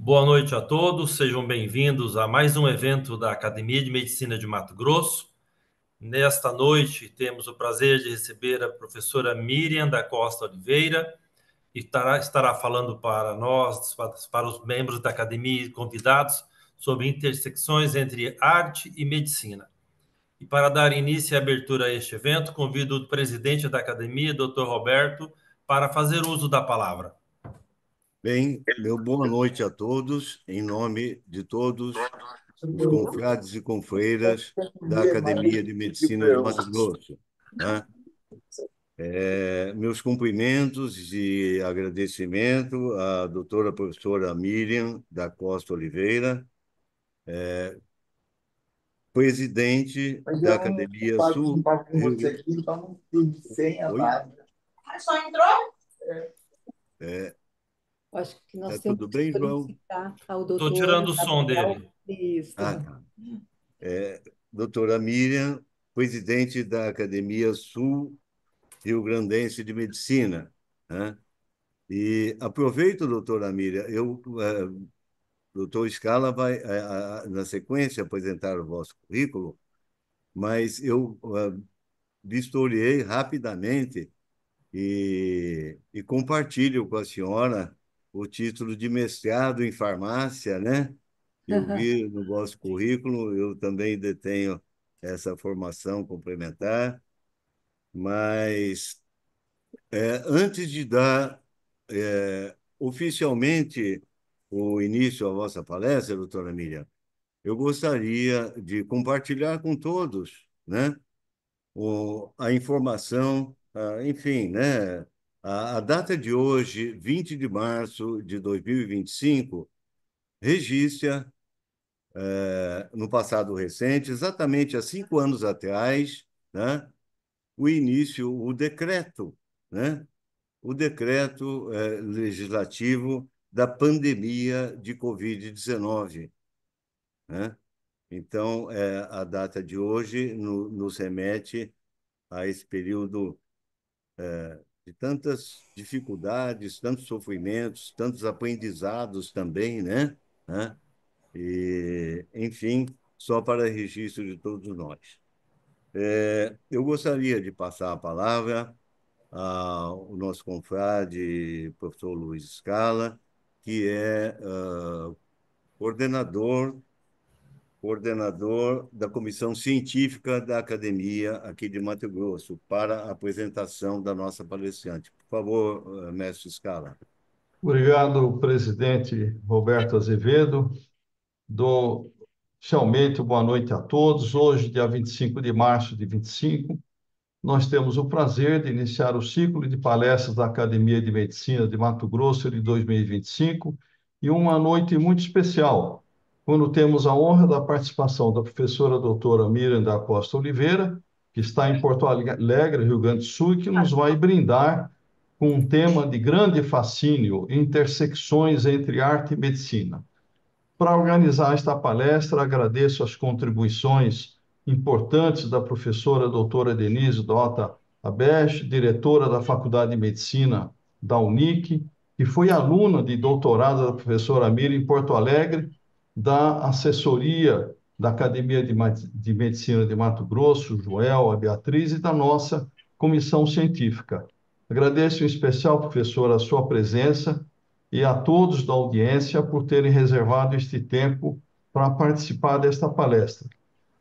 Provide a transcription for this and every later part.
Boa noite a todos, sejam bem-vindos a mais um evento da Academia de Medicina de Mato Grosso. Nesta noite, temos o prazer de receber a professora Miriam da Costa Oliveira, e estará falando para nós, para os membros da academia e convidados, sobre intersecções entre arte e medicina. E para dar início e abertura a este evento, convido o presidente da academia, Dr. Roberto, para fazer uso da palavra. Bem, meu boa noite a todos, em nome de todos os confrades e confreiras da Academia de Medicina de Mato Grosso, né? Meus cumprimentos e agradecimento à doutora professora Miriam da Costa Oliveira, presidente Mas da eu não Academia pago de Sul papo com você Rio... aqui, então não tem senha, Oi? nada. Ah, só entrou? É, Acho que tá nós temos tudo que bem, João? solicitar ao Estou doutor tirando o som Gabriel. dele. Isso. Tá. Doutora Miriam, presidente da Academia Sul Rio-Grandense de Medicina, né? E aproveito, doutora Miriam, doutor Scala vai, na sequência, apresentar o vosso currículo, mas eu vistoriei rapidamente e compartilho com a senhora o título de mestrado em farmácia, né? Eu vi no vosso currículo, eu também detenho essa formação complementar, mas antes de dar oficialmente o início à vossa palestra, doutora Miriam, eu gostaria de compartilhar com todos, né, a informação, enfim, né, a data de hoje, 20 de março de 2025, registra, no passado recente, exatamente há 5 anos atrás, né, o início, o decreto, né, o decreto legislativo da pandemia de Covid-19, né? Então, a data de hoje nos remete a esse período de tantas dificuldades, tantos sofrimentos, tantos aprendizados também, né? E, enfim, só para registro de todos nós. Eu gostaria de passar a palavra ao nosso confrade, professor Luiz Scala, que é coordenador, coordenador da Comissão Científica da Academia aqui de Mato Grosso, para a apresentação da nossa palestrante. Por favor, mestre Scala. Obrigado, presidente Roberto Azevedo. Dou inicialmente boa noite a todos. Hoje, dia 25 de março de 25, nós temos o prazer de iniciar o ciclo de palestras da Academia de Medicina de Mato Grosso de 2025 e uma noite muito especial, quando temos a honra da participação da professora doutora Miriam da Costa Oliveira, que está em Porto Alegre, Rio Grande do Sul, e que nos vai brindar com um tema de grande fascínio, intersecções entre arte e medicina. Para organizar esta palestra, agradeço as contribuições importantes da professora doutora Denise Dota Abesh, diretora da Faculdade de Medicina da Unic, que foi aluna de doutorado da professora Miriam em Porto Alegre, da assessoria da Academia de Medicina de Mato Grosso, Joel, a Beatriz, e da nossa comissão científica. Agradeço em especial, professora, a sua presença e a todos da audiência por terem reservado este tempo para participar desta palestra.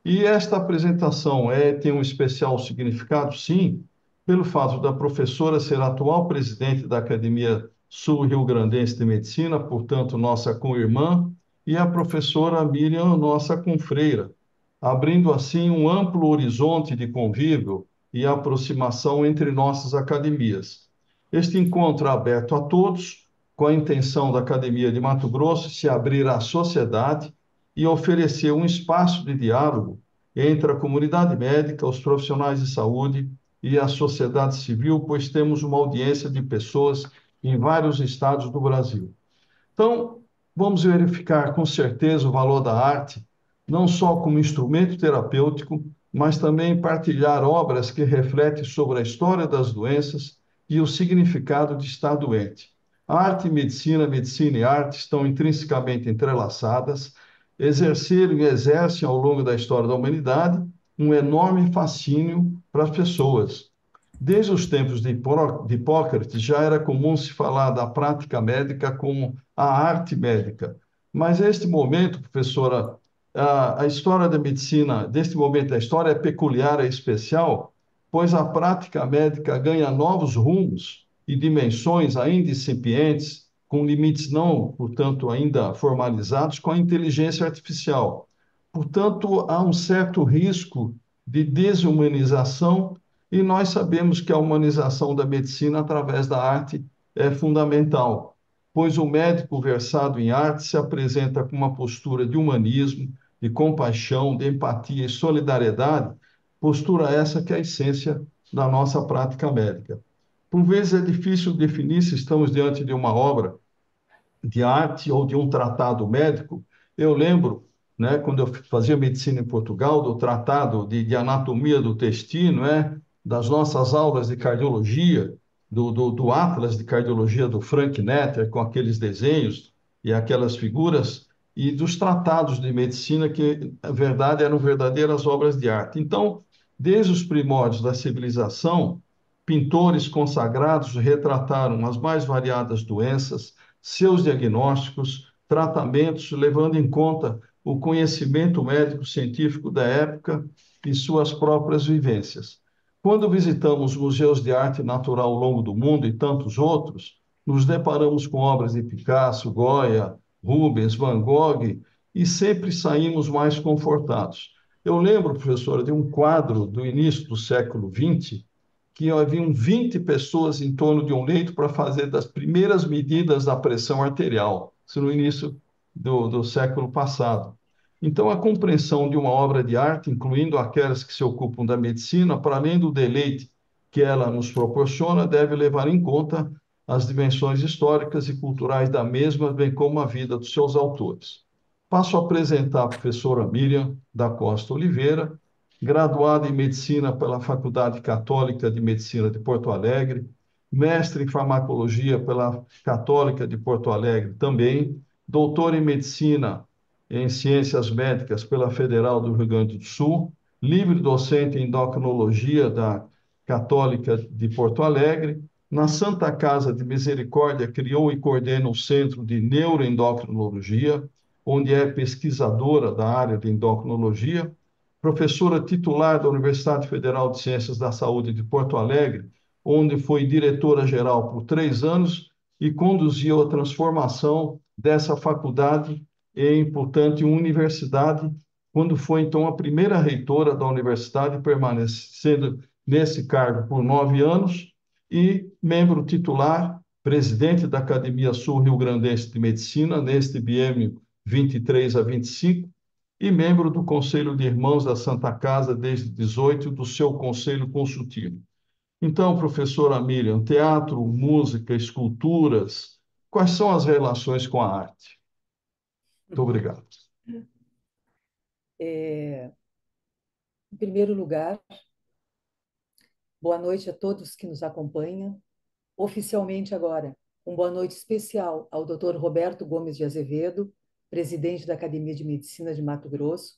E esta apresentação tem um especial significado, sim, pelo fato da professora ser a atual presidente da Academia Sul-Rio-Grandense de Medicina, portanto, nossa co-irmã, e a professora Miriam, nossa confreira, abrindo assim um amplo horizonte de convívio e aproximação entre nossas academias. Este encontro é aberto a todos, com a intenção da Academia de Mato Grosso se abrir à sociedade e oferecer um espaço de diálogo entre a comunidade médica, os profissionais de saúde e a sociedade civil, pois temos uma audiência de pessoas em vários estados do Brasil. Então, vamos verificar com certeza o valor da arte, não só como instrumento terapêutico, mas também partilhar obras que refletem sobre a história das doenças e o significado de estar doente. Arte e medicina e arte estão intrinsecamente entrelaçadas, exerceram e exercem ao longo da história da humanidade um enorme fascínio para as pessoas. Desde os tempos de Hipócrates, já era comum se falar da prática médica como a arte médica. Mas neste momento, professora, a história da medicina, deste momento, a história é peculiar, é especial, pois a prática médica ganha novos rumos e dimensões ainda incipientes, com limites não, portanto, ainda formalizados, com a inteligência artificial. Portanto, há um certo risco de desumanização e nós sabemos que a humanização da medicina através da arte é fundamental, pois o médico versado em arte se apresenta com uma postura de humanismo, de compaixão, de empatia e solidariedade, postura essa que é a essência da nossa prática médica. Por vezes é difícil definir se estamos diante de uma obra de arte ou de um tratado médico. Eu lembro, né, quando eu fazia medicina em Portugal, do tratado de anatomia do intestino, das nossas aulas de cardiologia, do Atlas de Cardiologia do Frank Netter, com aqueles desenhos e aquelas figuras, e dos tratados de medicina que, na verdade, eram verdadeiras obras de arte. Então, desde os primórdios da civilização, pintores consagrados retrataram as mais variadas doenças, seus diagnósticos, tratamentos, levando em conta o conhecimento médico-científico da época e suas próprias vivências. Quando visitamos museus de arte natural ao longo do mundo e tantos outros, nos deparamos com obras de Picasso, Goya, Rubens, Van Gogh e sempre saímos mais confortados. Eu lembro, professora, de um quadro do início do século XX que haviam 20 pessoas em torno de um leito para fazer das primeiras medidas da pressão arterial, isso no início do século passado. Então, a compreensão de uma obra de arte, incluindo aquelas que se ocupam da medicina, para além do deleite que ela nos proporciona, deve levar em conta as dimensões históricas e culturais da mesma, bem como a vida dos seus autores. Passo a apresentar a professora Miriam da Costa Oliveira, graduada em Medicina pela Faculdade Católica de Medicina de Porto Alegre, mestre em Farmacologia pela Católica de Porto Alegre também, doutor em Medicina em Ciências Médicas pela Federal do Rio Grande do Sul, livre docente em Endocrinologia da Católica de Porto Alegre. Na Santa Casa de Misericórdia, criou e coordena o Centro de Neuroendocrinologia, onde é pesquisadora da área de endocrinologia, professora titular da Universidade Federal de Ciências da Saúde de Porto Alegre, onde foi diretora-geral por 3 anos e conduziu a transformação dessa faculdade em, portanto, uma universidade, quando foi, então, a primeira reitora da universidade, permanecendo nesse cargo por 9 anos, e membro titular, presidente da Academia Sul-Rio-Grandense de Medicina, neste biênio 23 a 25, e membro do Conselho de Irmãos da Santa Casa desde 18 do seu Conselho Consultivo. Então, professora Miriam, teatro, música, esculturas, quais são as relações com a arte? Muito obrigado. Em primeiro lugar, boa noite a todos que nos acompanham. Oficialmente agora, boa noite especial ao Dr. Roberto Gomes de Azevedo, presidente da Academia de Medicina de Mato Grosso.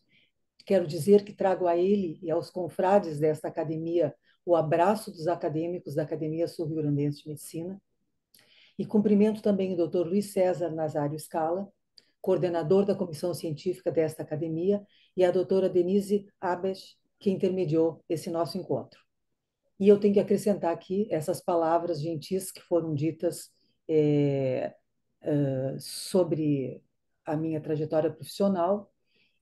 Quero dizer que trago a ele e aos confrades desta academia o abraço dos acadêmicos da Academia Sul-Rio-Grandense de Medicina. E cumprimento também o Dr. Luiz César Nazário Scala, coordenador da comissão científica desta academia, e a doutora Denise Abesch, que intermediou esse nosso encontro. E eu tenho que acrescentar aqui essas palavras gentis que foram ditas sobre a minha trajetória profissional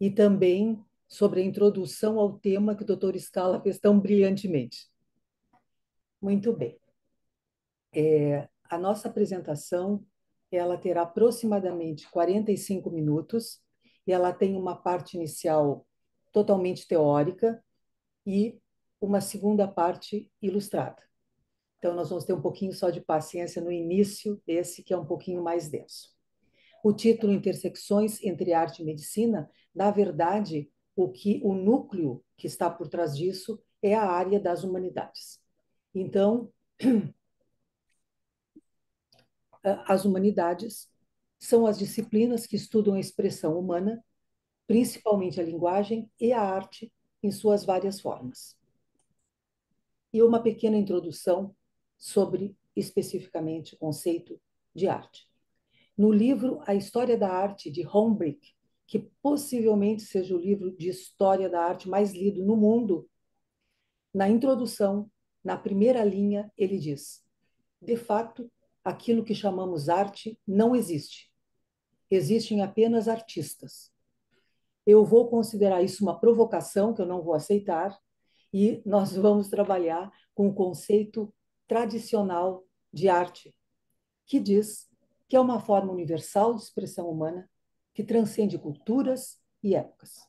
e também sobre a introdução ao tema que o doutor Scala fez tão brilhantemente. Muito bem. A nossa apresentação ela terá aproximadamente 45 minutos e ela tem uma parte inicial totalmente teórica e uma segunda parte ilustrada. Então, nós vamos ter um pouquinho só de paciência no início, esse que é um pouquinho mais denso. O título Intersecções entre Arte e Medicina, na verdade, o núcleo que está por trás disso é a área das humanidades. Então, as humanidades são as disciplinas que estudam a expressão humana, principalmente a linguagem e a arte em suas várias formas. E uma pequena introdução sobre especificamente o conceito de arte. No livro A História da Arte, de Hombrick, que possivelmente seja o livro de história da arte mais lido no mundo, na introdução, na primeira linha, ele diz: de fato, aquilo que chamamos arte não existe. Existem apenas artistas. Eu vou considerar isso uma provocação que eu não vou aceitar, e nós vamos trabalhar com o conceito tradicional de arte, que diz que é uma forma universal de expressão humana que transcende culturas e épocas.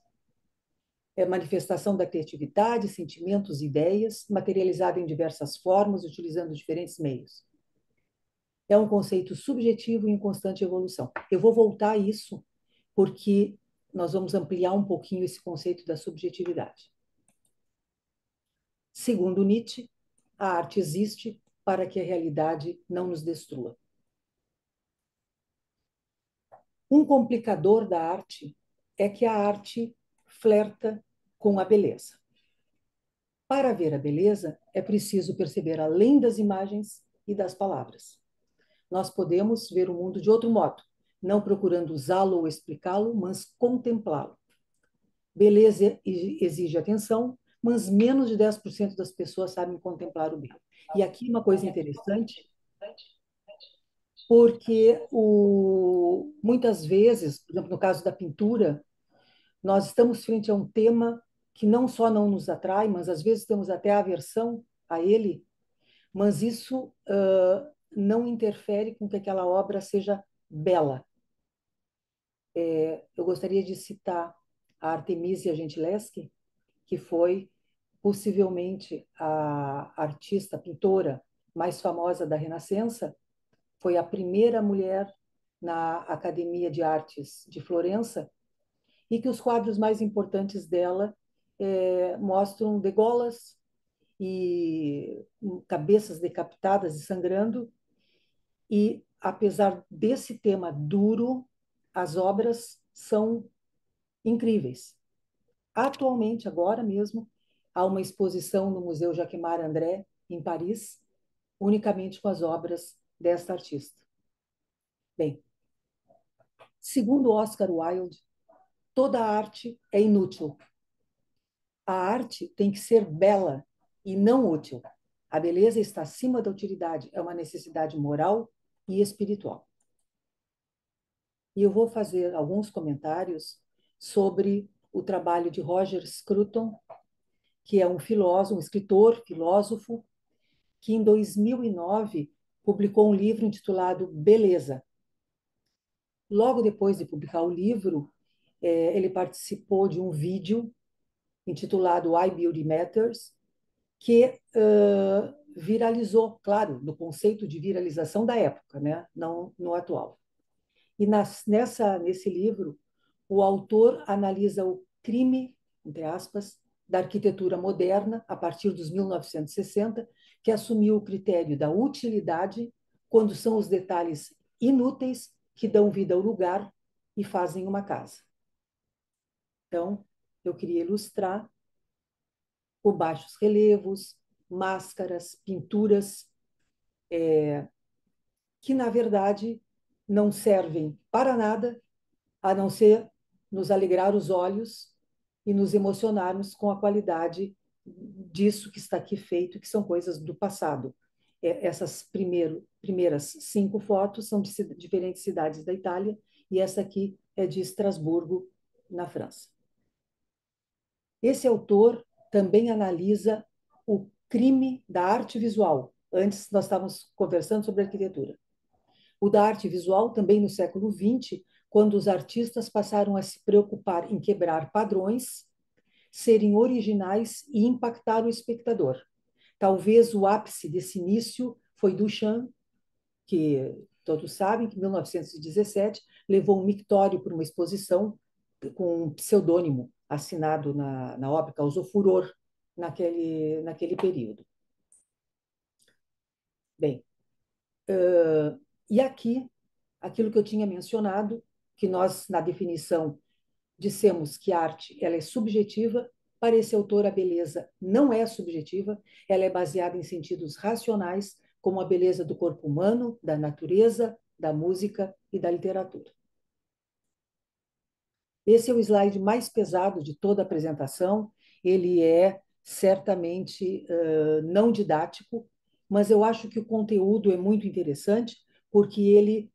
É manifestação da criatividade, sentimentos e ideias, materializada em diversas formas, utilizando diferentes meios. É um conceito subjetivo e em constante evolução. Eu vou voltar a isso, porque nós vamos ampliar um pouquinho esse conceito da subjetividade. Segundo Nietzsche, a arte existe para que a realidade não nos destrua. Um complicador da arte é que a arte flerta com a beleza. Para ver a beleza, é preciso perceber além das imagens e das palavras. Nós podemos ver o mundo de outro modo, não procurando usá-lo ou explicá-lo, mas contemplá-lo. Beleza exige atenção, mas menos de 10% das pessoas sabem contemplar o belo. E aqui uma coisa interessante, porque muitas vezes, por exemplo, no caso da pintura, nós estamos frente a um tema que não só não nos atrai, mas às vezes temos até aversão a ele, mas isso não interfere com que aquela obra seja bela. Eu gostaria de citar a Artemisia Gentileschi, que foi possivelmente a artista, pintora mais famosa da Renascença, foi a primeira mulher na Academia de Artes de Florença, e que os quadros mais importantes dela mostram degolas e cabeças decapitadas e sangrando, e apesar desse tema duro, as obras são incríveis. Atualmente, agora mesmo, há uma exposição no Museu Jacquemart André, em Paris, unicamente com as obras desta artista. Bem, segundo Oscar Wilde, toda arte é inútil. A arte tem que ser bela e não útil. A beleza está acima da utilidade, é uma necessidade moral e espiritual. E eu vou fazer alguns comentários sobre o trabalho de Roger Scruton, que é um filósofo, um escritor, filósofo, que em 2009 publicou um livro intitulado Beleza. Logo depois de publicar o livro, ele participou de um vídeo intitulado Why Beauty Matters, que viralizou, claro, no conceito de viralização da época, né? Não no atual. E nesse livro, o autor analisa o crime, entre aspas, da arquitetura moderna, a partir dos 1960, que assumiu o critério da utilidade, quando são os detalhes inúteis que dão vida ao lugar e fazem uma casa. Então, eu queria ilustrar com baixos relevos, máscaras, pinturas, que, na verdade, não servem para nada, a não ser nos alegrar os olhos e nos emocionarmos com a qualidade disso que está aqui feito, que são coisas do passado. Essas primeiras 5 fotos são de diferentes cidades da Itália, e essa aqui é de Estrasburgo, na França. Esse autor também analisa o crime da arte visual. Antes nós estávamos conversando sobre arquitetura. O da arte visual também no século XX, quando os artistas passaram a se preocupar em quebrar padrões, serem originais e impactar o espectador. Talvez o ápice desse início foi Duchamp, que todos sabem que em 1917 levou um mictório para uma exposição com um pseudônimo assinado na obra, causou furor naquele período. Bem, E aqui, aquilo que eu tinha mencionado, que nós, na definição, dissemos que a arte ela é subjetiva, para esse autor a beleza não é subjetiva, ela é baseada em sentidos racionais, como a beleza do corpo humano, da natureza, da música e da literatura. Esse é o slide mais pesado de toda a apresentação, ele é certamente não didático, mas eu acho que o conteúdo é muito interessante, porque ele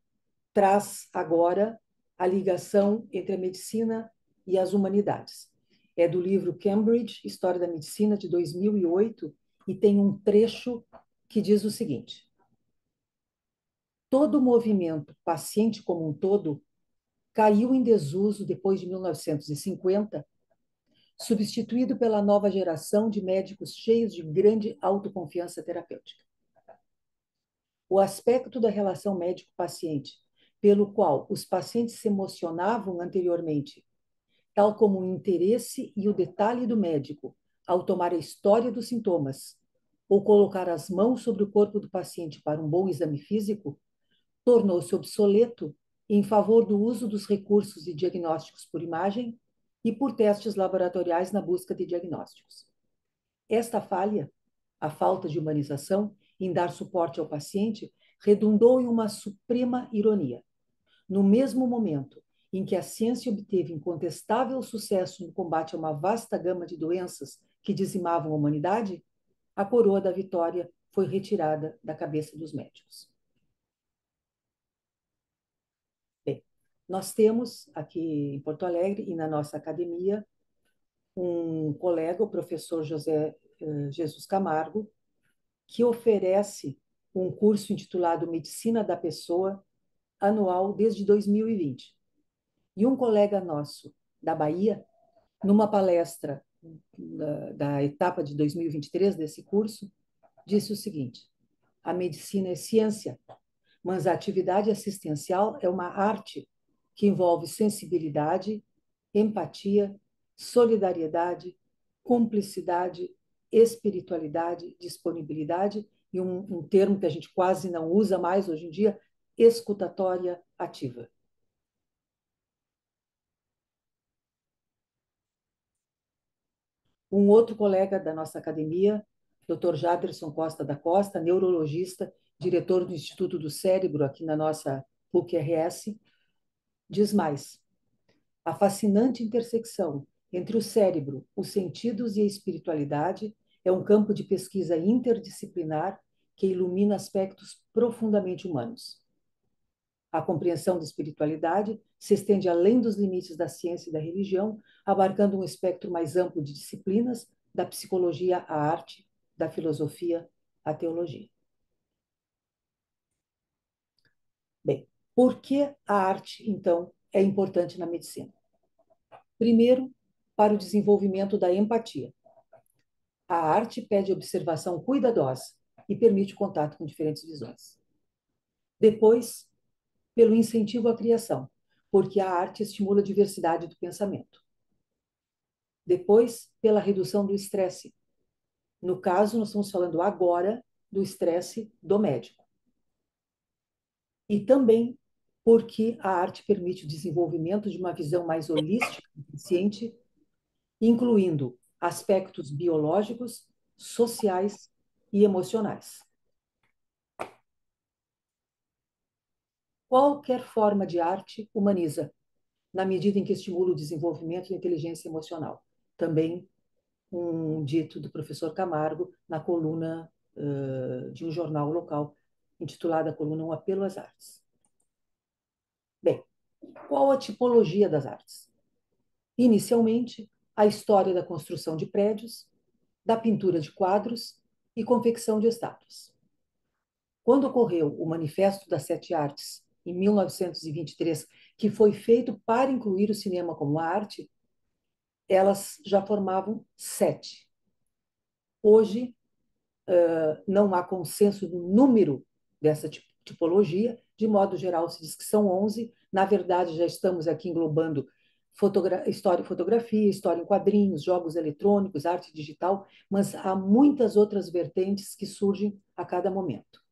traz agora a ligação entre a medicina e as humanidades. É do livro Cambridge, História da Medicina, de 2008, e tem um trecho que diz o seguinte: todo o movimento paciente como um todo caiu em desuso depois de 1950, substituído pela nova geração de médicos cheios de grande autoconfiança terapêutica. O aspecto da relação médico-paciente, pelo qual os pacientes se emocionavam anteriormente, tal como o interesse e o detalhe do médico ao tomar a história dos sintomas ou colocar as mãos sobre o corpo do paciente para um bom exame físico, tornou-se obsoleto em favor do uso dos recursos de diagnósticos por imagem e por testes laboratoriais na busca de diagnósticos. Esta falha, a falta de humanização em dar suporte ao paciente, redundou em uma suprema ironia. No mesmo momento em que a ciência obteve incontestável sucesso no combate a uma vasta gama de doenças que dizimavam a humanidade, a coroa da vitória foi retirada da cabeça dos médicos. Bem, nós temos aqui em Porto Alegre e na nossa academia um colega, o professor José Jesus Camargo, que oferece um curso intitulado Medicina da Pessoa, anual desde 2020. E um colega nosso da Bahia, numa palestra da etapa de 2023 desse curso, disse o seguinte: a medicina é ciência, mas a atividade assistencial é uma arte que envolve sensibilidade, empatia, solidariedade, cumplicidade, espiritualidade, disponibilidade e um termo que a gente quase não usa mais hoje em dia, escutatória ativa. Um outro colega da nossa academia, Dr. Jaderson Costa da Costa, neurologista, diretor do Instituto do Cérebro aqui na nossa PUC-RS, diz mais: a fascinante intersecção entre o cérebro, os sentidos e a espiritualidade é um campo de pesquisa interdisciplinar que ilumina aspectos profundamente humanos. A compreensão da espiritualidade se estende além dos limites da ciência e da religião, abarcando um espectro mais amplo de disciplinas, da psicologia à arte, da filosofia à teologia. Bem, por que a arte, então, é importante na medicina? Primeiro, para o desenvolvimento da empatia. A arte pede observação cuidadosa e permite o contato com diferentes visões. Depois, pelo incentivo à criação, porque a arte estimula a diversidade do pensamento. Depois, pela redução do estresse. No caso, nós estamos falando agora do estresse do médico. E também porque a arte permite o desenvolvimento de uma visão mais holística do paciente, incluindo aspectos biológicos, sociais e emocionais. Qualquer forma de arte humaniza, na medida em que estimula o desenvolvimento da inteligência emocional. Também um dito do professor Camargo na coluna de um jornal local, intitulada a coluna Um Apelo às Artes. Bem, qual a tipologia das artes? Inicialmente, a história da construção de prédios, da pintura de quadros e confecção de estátuas. Quando ocorreu o Manifesto das Sete Artes, em 1923, que foi feito para incluir o cinema como arte, elas já formavam 7. Hoje, não há consenso do número dessa tipologia, de modo geral se diz que são 11, na verdade já estamos aqui englobando história e fotografia, história em quadrinhos, jogos eletrônicos, arte digital, mas há muitas outras vertentes que surgem a cada momento.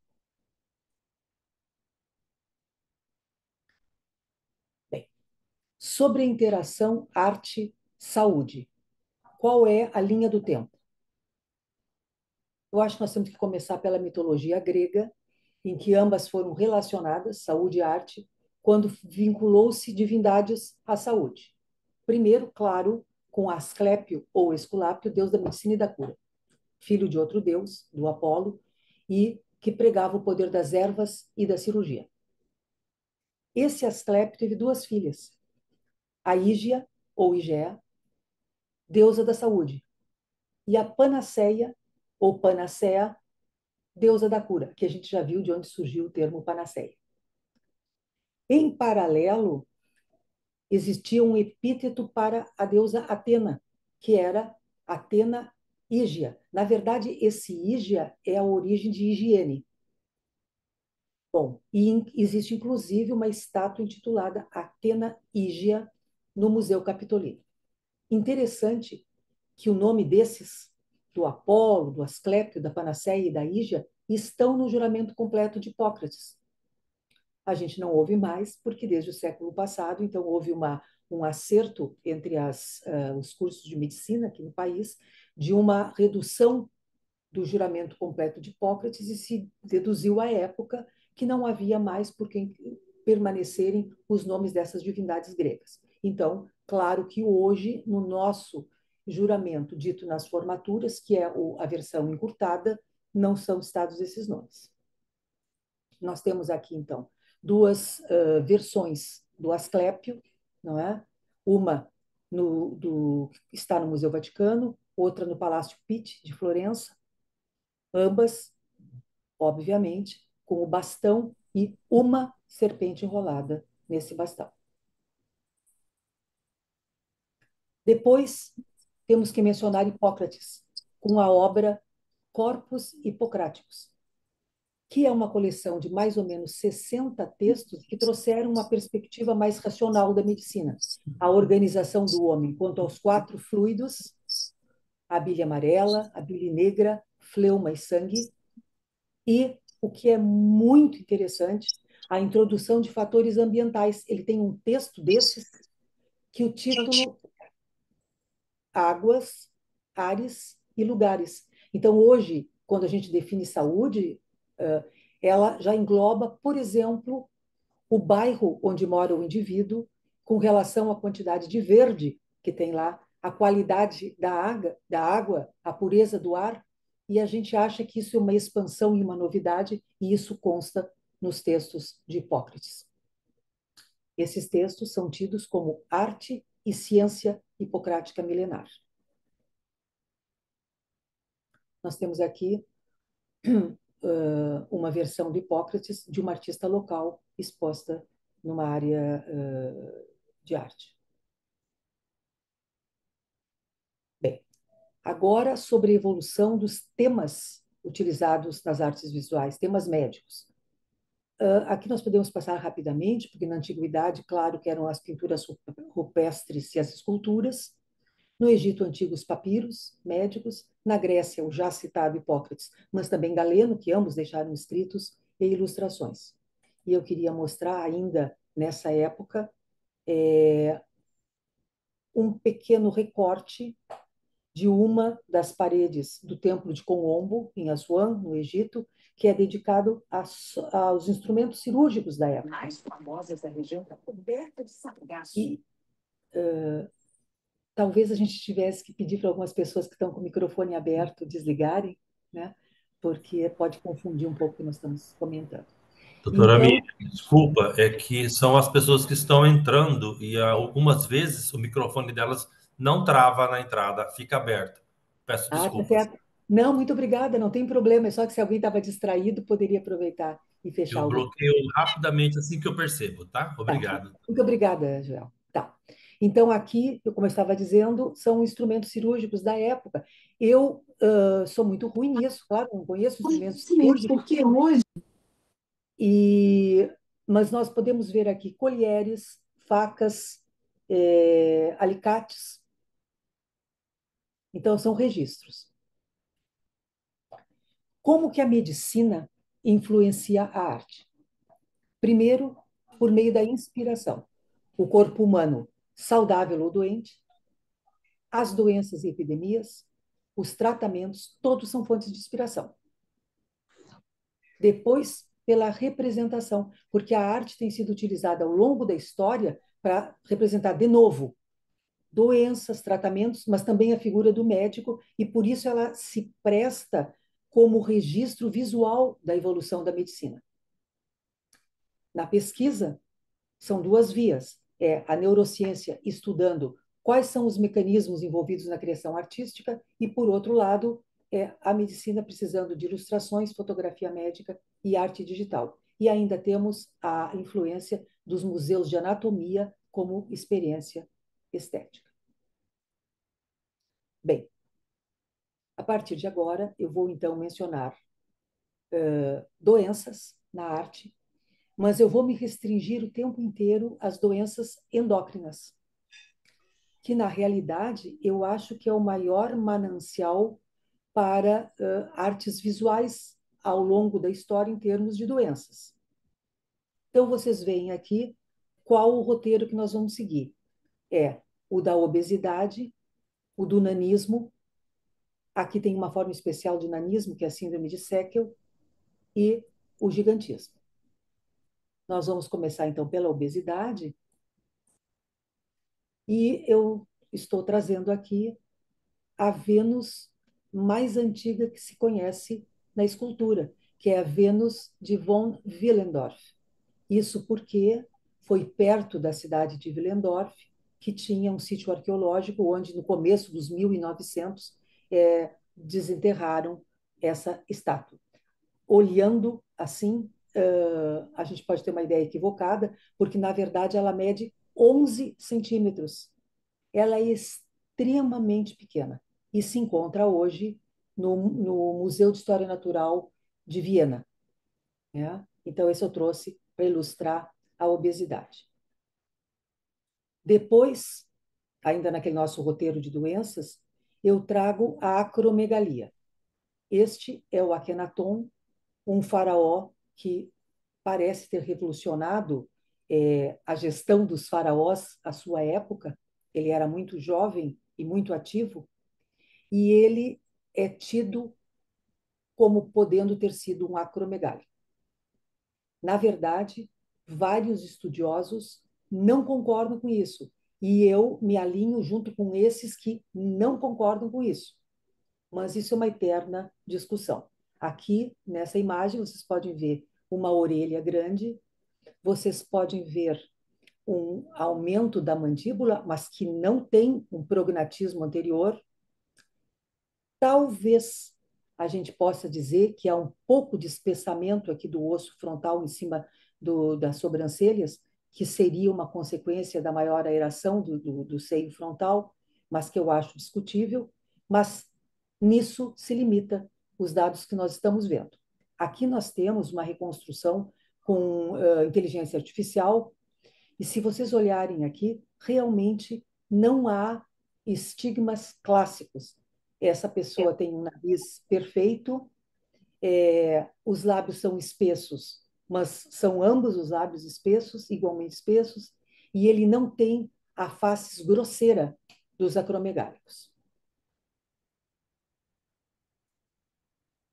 sobre a interação arte-saúde. Qual é a linha do tempo? Eu acho que nós temos que começar pela mitologia grega, em que ambas foram relacionadas, saúde e arte, quando vinculou-se divindades à saúde. Primeiro, claro, com Asclépio ou Esculápio, deus da medicina e da cura, filho de outro deus, do Apolo, e que pregava o poder das ervas e da cirurgia. Esse Asclépio teve duas filhas, a Ígia, ou Igea, deusa da saúde, e a Panaceia, ou Panacea, deusa da cura, que a gente já viu de onde surgiu o termo panaceia. Em paralelo, existia um epíteto para a deusa Atena, que era Atena Ígia. Na verdade, esse Ígia é a origem de higiene. Bom, e existe inclusive uma estátua intitulada Atena Ígia no Museu Capitolino. Interessante que o nome desses, do Apolo, do Asclépio, da Panaceia e da Ígia, estão no juramento completo de Hipócrates. A gente não ouve mais, porque desde o século passado, então, houve um acerto entre os cursos de medicina aqui no país, de uma redução do juramento completo de Hipócrates, e se deduziu à época que não havia mais por quem permanecerem os nomes dessas divindades gregas. Então, claro que hoje, no nosso juramento dito nas formaturas, que é a versão encurtada, não são citados esses nomes. Nós temos aqui, então, duas versões do Asclépio, não é? Uma está no Museu Vaticano, outra no Palácio Pitti, de Florença, ambas, obviamente, com o bastão e uma serpente enrolada nesse bastão. Depois, temos que mencionar Hipócrates, com a obra Corpus Hippocraticus, que é uma coleção de mais ou menos 60 textos que trouxeram uma perspectiva mais racional da medicina. A organização do homem quanto aos 4 fluidos, a bile amarela, a bile negra, fleuma e sangue, e, o que é muito interessante, a introdução de fatores ambientais. Ele tem um texto desses que o título Águas, Ares e Lugares. Então, hoje, quando a gente define saúde, ela já engloba, por exemplo, o bairro onde mora o indivíduo, com relação à quantidade de verde que tem lá, a qualidade da água, a pureza do ar, e a gente acha que isso é uma expansão e uma novidade, e isso consta nos textos de Hipócrates. Esses textos são tidos como arte e ciência hipocrática milenar. Nós temos aqui uma versão de Hipócrates de uma artista local exposta numa área de arte. Bem, agora sobre a evolução dos temas utilizados nas artes visuais, temas médicos. Aqui nós podemos passar rapidamente, porque na antiguidade, claro que eram as pinturas rupestres e as esculturas. No Egito Antigo, os papiros médicos. Na Grécia, o já citado Hipócrates, mas também Galeno, que ambos deixaram escritos e ilustrações. E eu queria mostrar ainda nessa época um pequeno recorte de uma das paredes do Templo de Komombo, em Assuã, no Egito, que é dedicado aos instrumentos cirúrgicos da época. Mais famosas da região está coberta de sargaço. E talvez a gente tivesse que pedir para algumas pessoas que estão com o microfone aberto desligarem, né? Porque pode confundir um pouco o que nós estamos comentando. Doutora Então, Miriam, desculpa, é que são as pessoas que estão entrando e algumas vezes o microfone delas não trava na entrada, fica aberto. Peço tá desculpas. certo. Não, muito obrigada, não tem problema, é só que se alguém estava distraído, poderia aproveitar e fechar Eu o vídeo. bloqueio rapidamente assim que eu percebo, tá? Tá. Obrigado. Muito obrigada, Joel. Tá. Então, aqui, como eu estava dizendo, são instrumentos cirúrgicos da época. Eu sou muito ruim nisso, claro, não conheço instrumentos cirúrgicos. Porque hoje Mas nós podemos ver aqui colheres, facas, alicates. Então, são registros. Como que a medicina influencia a arte? Primeiro, por meio da inspiração. O corpo humano saudável ou doente, as doenças e epidemias, os tratamentos, todos são fontes de inspiração. Depois, pela representação, porque a arte tem sido utilizada ao longo da história para representar de novo doenças, tratamentos, mas também a figura do médico, e por isso ela se presta como registro visual da evolução da medicina. Na pesquisa, são duas vias. É a neurociência estudando quais são os mecanismos envolvidos na criação artística e, por outro lado, é a medicina precisando de ilustrações, fotografia médica e arte digital. E ainda temos a influência dos museus de anatomia como experiência estética. Bem, a partir de agora, eu vou então mencionar doenças na arte, mas eu vou me restringir o tempo inteiro às doenças endócrinas, que na realidade eu acho que é o maior manancial para artes visuais ao longo da história em termos de doenças. Então vocês veem aqui qual o roteiro que nós vamos seguir. É o da obesidade, o do nanismo, aqui tem uma forma especial de nanismo, que é a síndrome de Sekel, e o gigantismo. Nós vamos começar então pela obesidade, e eu estou trazendo aqui a Vênus mais antiga que se conhece na escultura, que é a Vênus de von Willendorf. Isso porque foi perto da cidade de Willendorf que tinha um sítio arqueológico onde, no começo dos 1900, desenterraram essa estátua. Olhando assim, a gente pode ter uma ideia equivocada, porque, na verdade, ela mede 11 centímetros. Ela é extremamente pequena e se encontra hoje no Museu de História Natural de Viena. Né? Então, esse eu trouxe para ilustrar a obesidade. Depois, ainda naquele nosso roteiro de doenças, eu trago a acromegalia. Este é o Akenaton, um faraó que parece ter revolucionado a gestão dos faraós à sua época. Ele era muito jovem e muito ativo, e ele é tido como podendo ter sido um acromegálico. Na verdade, vários estudiosos não concordam com isso, e eu me alinho junto com esses que não concordam com isso. Mas isso é uma eterna discussão. Aqui, nessa imagem, vocês podem ver uma orelha grande, vocês podem ver um aumento da mandíbula, mas que não tem um prognatismo anterior. Talvez a gente possa dizer que há um pouco de espessamento aqui do osso frontal em cima das sobrancelhas, que seria uma consequência da maior aeração do seio frontal, mas que eu acho discutível. Mas nisso se limita os dados que nós estamos vendo. Aqui nós temos uma reconstrução com inteligência artificial, e se vocês olharem aqui, realmente não há estigmas clássicos. Essa pessoa tem um nariz perfeito, os lábios são espessos, mas são ambos os lábios espessos, igualmente espessos, e ele não tem a face grosseira dos acromegálicos.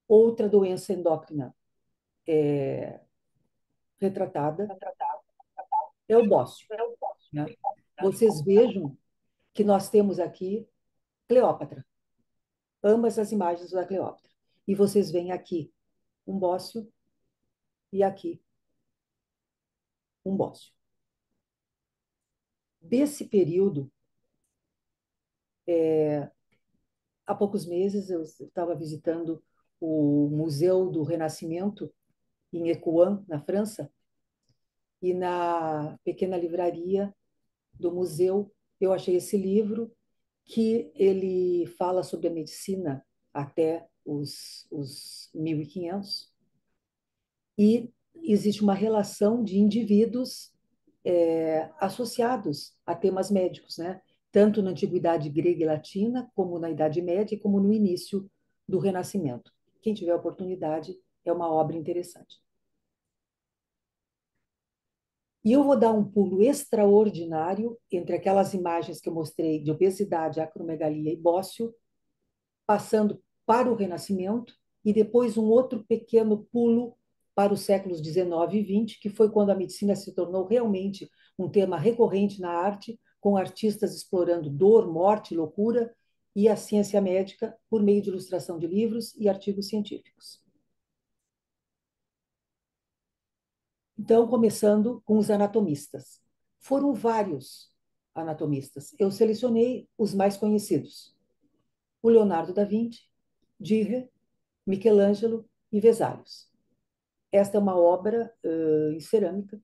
Outra doença endócrina retratada é o bócio. Né? Vocês vejam que nós temos aqui Cleópatra, ambas as imagens da Cleópatra. E vocês veem aqui um bócio e aqui um bócio. Desse período, há poucos meses eu estava visitando o Museu do Renascimento em Écouen, na França, e na pequena livraria do museu eu achei esse livro que ele fala sobre a medicina até os 1500, e existe uma relação de indivíduos associados a temas médicos, né? Tanto na antiguidade grega e latina, como na Idade Média, como no início do Renascimento. Quem tiver oportunidade, é uma obra interessante. E eu vou dar um pulo extraordinário entre aquelas imagens que eu mostrei de obesidade, acromegalia e bócio, passando para o Renascimento, e depois um outro pequeno pulo para os séculos XIX e XX, que foi quando a medicina se tornou realmente um tema recorrente na arte, com artistas explorando dor, morte, loucura e a ciência médica por meio de ilustração de livros e artigos científicos. Então, começando com os anatomistas. Foram vários anatomistas. Eu selecionei os mais conhecidos: o Leonardo da Vinci, Dürer, Michelangelo e Vesalius. Esta é uma obra em cerâmica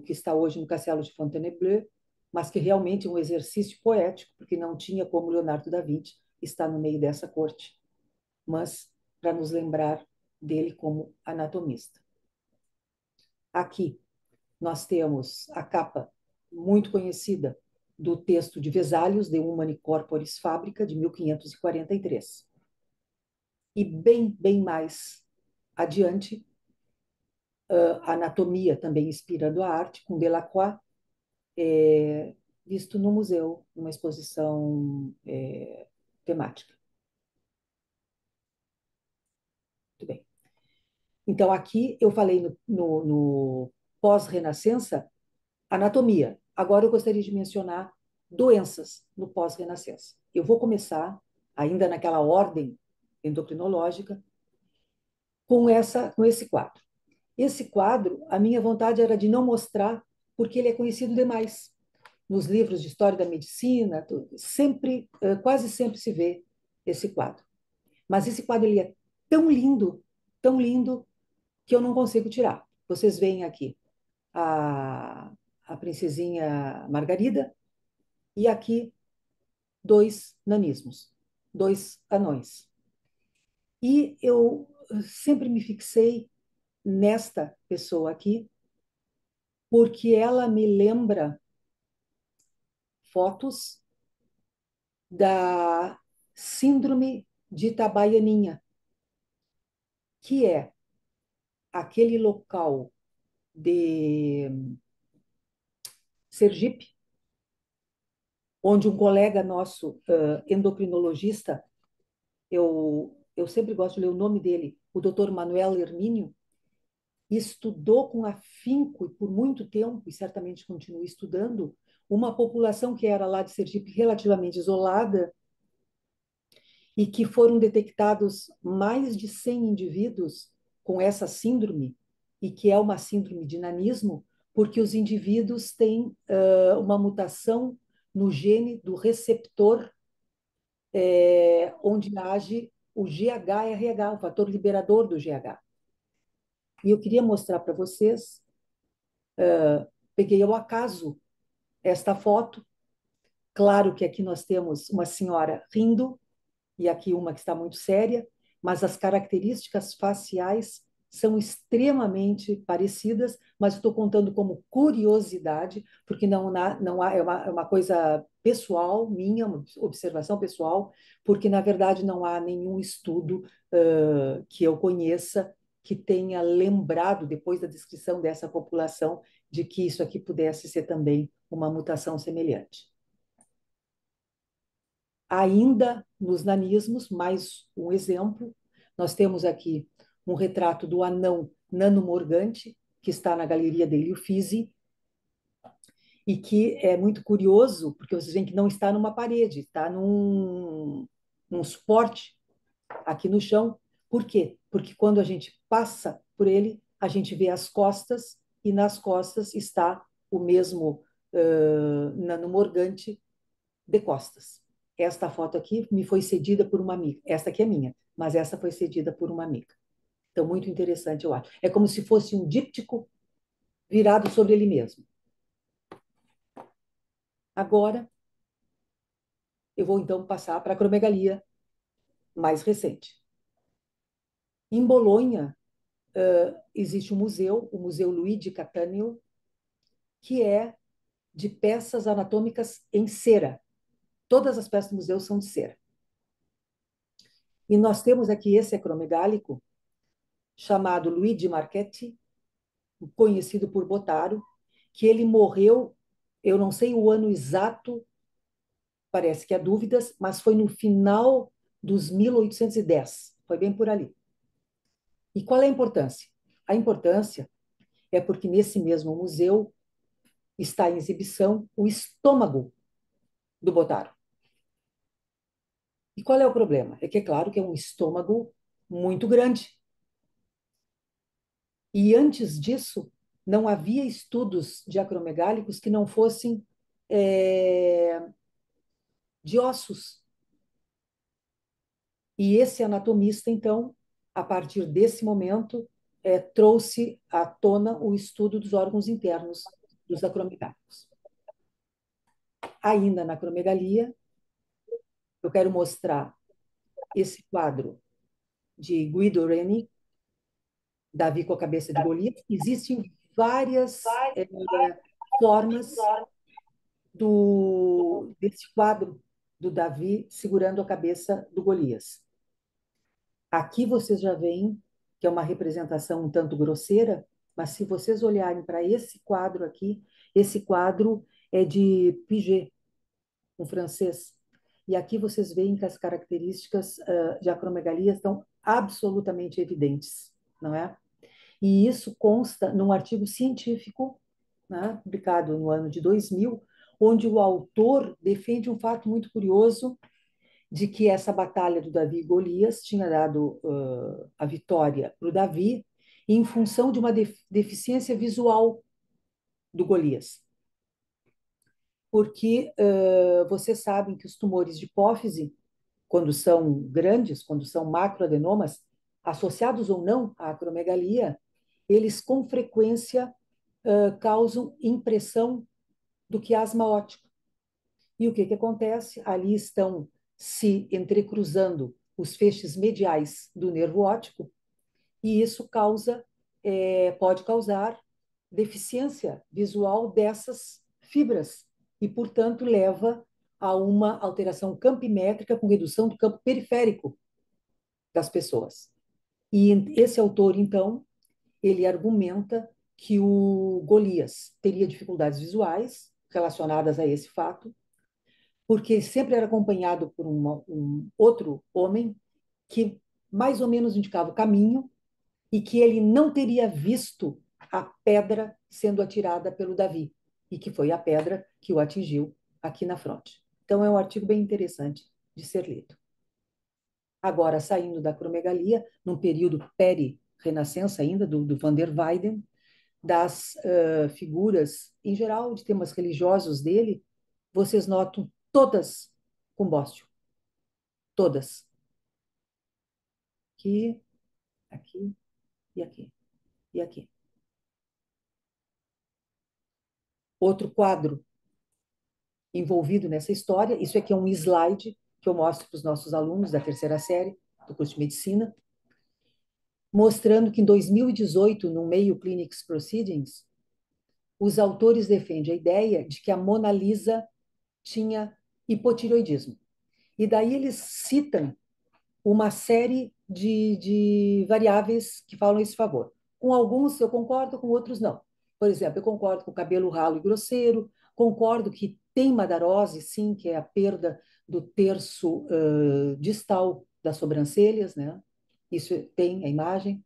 que está hoje no Castelo de Fontainebleau, mas que realmente é um exercício poético, porque não tinha como Leonardo da Vinci estar no meio dessa corte, mas para nos lembrar dele como anatomista. Aqui nós temos a capa muito conhecida do texto de Vesalius, De Humani Corporis Fabrica, de 1543. E bem mais adiante, a anatomia também inspirando a arte, com Delacroix, visto no museu, numa exposição temática. Muito bem. Então, aqui eu falei no pós-renascença, anatomia. Agora eu gostaria de mencionar doenças no pós-renascença. Eu vou começar, ainda naquela ordem endocrinológica, com esse quadro. Esse quadro, a minha vontade era de não mostrar, porque ele é conhecido demais. Nos livros de história da medicina, sempre, quase sempre se vê esse quadro. Mas esse quadro ele é tão lindo, que eu não consigo tirar. Vocês veem aqui a princesinha Margarida e aqui dois nanismos, dois anões. E eu sempre me fixei nesta pessoa aqui, porque ela me lembra fotos da síndrome de Itabaianinha, que é aquele local de Sergipe, onde um colega nosso, endocrinologista, eu sempre gosto de ler o nome dele, o Dr. Manuel Hermínio, estudou com afinco e por muito tempo, e certamente continua estudando, uma população que era lá de Sergipe relativamente isolada e que foram detectados mais de 100 indivíduos com essa síndrome, e que é uma síndrome de nanismo, porque os indivíduos têm uma mutação no gene do receptor onde age o GHRH, o fator liberador do GH. E eu queria mostrar para vocês, peguei ao acaso esta foto. Claro que aqui nós temos uma senhora rindo e aqui uma que está muito séria, mas as características faciais são extremamente parecidas, mas estou contando como curiosidade, porque não há é uma coisa pessoal minha, uma observação pessoal, porque na verdade não há nenhum estudo que eu conheça que tenha lembrado, depois da descrição dessa população, de que isso aqui pudesse ser também uma mutação semelhante. Ainda nos nanismos, mais um exemplo, nós temos aqui um retrato do anão Nano Morgante, que está na Galeria degli Uffizi, e que é muito curioso, porque vocês veem que não está numa parede, está num suporte aqui no chão. Por quê? Porque quando a gente passa por ele, a gente vê as costas, e nas costas está o mesmo Nano Morgante de costas. Esta foto aqui me foi cedida por uma amiga. Esta aqui é minha, mas essa foi cedida por uma amiga. Então, muito interessante, eu acho. É como se fosse um díptico virado sobre ele mesmo. Agora, eu vou então passar para a acromegalia mais recente. Em Bolonha, existe um museu, o Museu Luigi Cattaneo, que é de peças anatômicas em cera. Todas as peças do museu são de cera. E nós temos aqui esse acromegálico, chamado Luigi Marchetti, conhecido por Botaro, que ele morreu, eu não sei o ano exato, parece que há dúvidas, mas foi no final dos 1810, foi bem por ali. E qual é a importância? A importância é porque nesse mesmo museu está em exibição o estômago do Botaro. E qual é o problema? É que é claro que é um estômago muito grande. E antes disso, não havia estudos de acromegálicos que não fossem de ossos. E esse anatomista, então, a partir desse momento, trouxe à tona o estudo dos órgãos internos dos acromegálicos. Ainda na acromegalia, eu quero mostrar esse quadro de Guido Reni, Davi com a cabeça de Golias. Existem várias formas desse quadro do Davi segurando a cabeça do Golias. Aqui vocês já veem que é uma representação um tanto grosseira, mas se vocês olharem para esse quadro aqui, esse quadro é de Piget, um francês. E aqui vocês veem que as características de acromegalia estão absolutamente evidentes, não é? E isso consta num artigo científico, né, publicado no ano de 2000, onde o autor defende um fato muito curioso de que essa batalha do Davi e Golias tinha dado a vitória para o Davi em função de uma deficiência visual do Golias. Porque vocês sabem que os tumores de hipófise, quando são grandes, quando são macroadenomas, associados ou não à acromegalia, eles com frequência causam impressão do quiasma óptico. E o que acontece? Ali estão se entrecruzando os feixes mediais do nervo óptico, e isso pode causar deficiência visual dessas fibras, e, portanto, leva a uma alteração campimétrica com redução do campo periférico das pessoas. E esse autor, então, ele argumenta que o Golias teria dificuldades visuais relacionadas a esse fato, porque ele sempre era acompanhado por um outro homem que mais ou menos indicava o caminho e que ele não teria visto a pedra sendo atirada pelo Davi, e que foi a pedra que o atingiu aqui na fronte. Então, é um artigo bem interessante de ser lido. Agora, saindo da acromegalia, num período peri-renascença ainda, do Van der Weyden, das figuras, em geral, de temas religiosos dele, vocês notam todas com bóstio. Todas. Aqui, aqui e aqui. E aqui. Outro quadro envolvido nessa história, isso aqui é um slide que eu mostro para os nossos alunos da terceira série do curso de medicina, mostrando que em 2018, no Mayo Clinics Proceedings, os autores defendem a ideia de que a Mona Lisa tinha hipotireoidismo. E daí eles citam uma série de variáveis que falam a esse favor. Com alguns eu concordo, com outros não. Por exemplo, eu concordo com o cabelo ralo e grosseiro, concordo que tem madarose, sim, que é a perda do terço distal das sobrancelhas, né? Isso tem a imagem.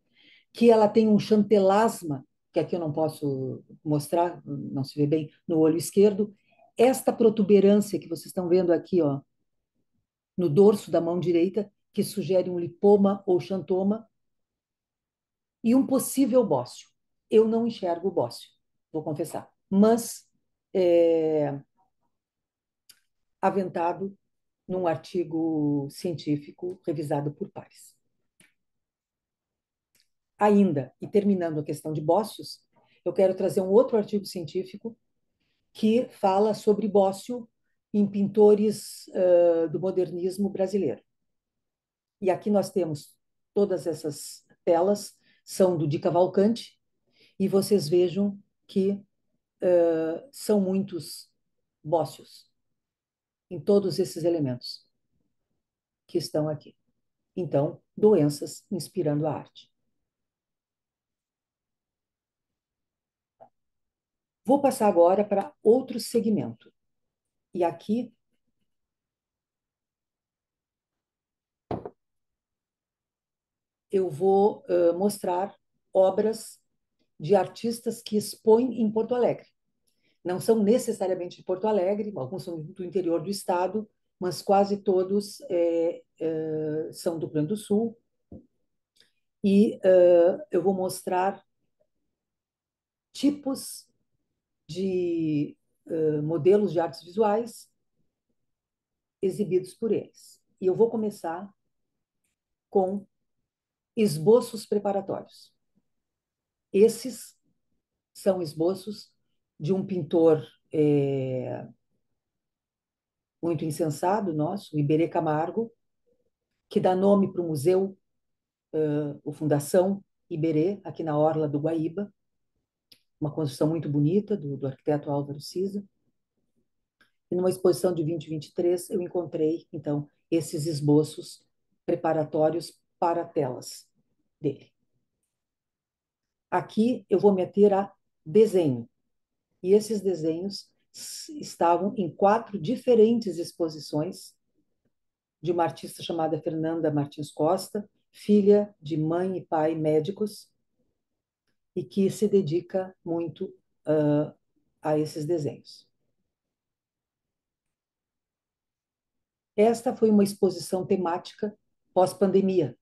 Que ela tem um chantelasma, que aqui eu não posso mostrar, não se vê bem, no olho esquerdo. Esta protuberância que vocês estão vendo aqui, ó, no dorso da mão direita, que sugere um lipoma ou xantoma, e um possível bócio. Eu não enxergo o bócio, vou confessar, mas aventado num artigo científico revisado por pares. Ainda, e terminando a questão de bócios, eu quero trazer um outro artigo científico que fala sobre bócio em pintores do modernismo brasileiro. E aqui nós temos todas essas telas, são do Di Cavalcanti, e vocês vejam que são muitos bócios em todos esses elementos que estão aqui. Então, doenças inspirando a arte. Vou passar agora para outro segmento. E aqui eu vou mostrar obras de artistas que expõem em Porto Alegre. Não são necessariamente de Porto Alegre, alguns são do interior do estado, mas quase todos são do Rio Grande do Sul. E eu vou mostrar tipos de modelos de artes visuais exibidos por eles. E eu vou começar com esboços preparatórios. Esses são esboços de um pintor muito insensado nosso, o Iberê Camargo, que dá nome para o museu, o Fundação Iberê, aqui na Orla do Guaíba, uma construção muito bonita do arquiteto Álvaro Siza. E numa exposição de 2023, eu encontrei, então, esses esboços preparatórios para telas dele. Aqui eu vou meter a desenho. E esses desenhos estavam em 4 diferentes exposições de uma artista chamada Fernanda Martins Costa, filha de mãe e pai médicos, e que se dedica muito a esses desenhos. Esta foi uma exposição temática pós-pandemia.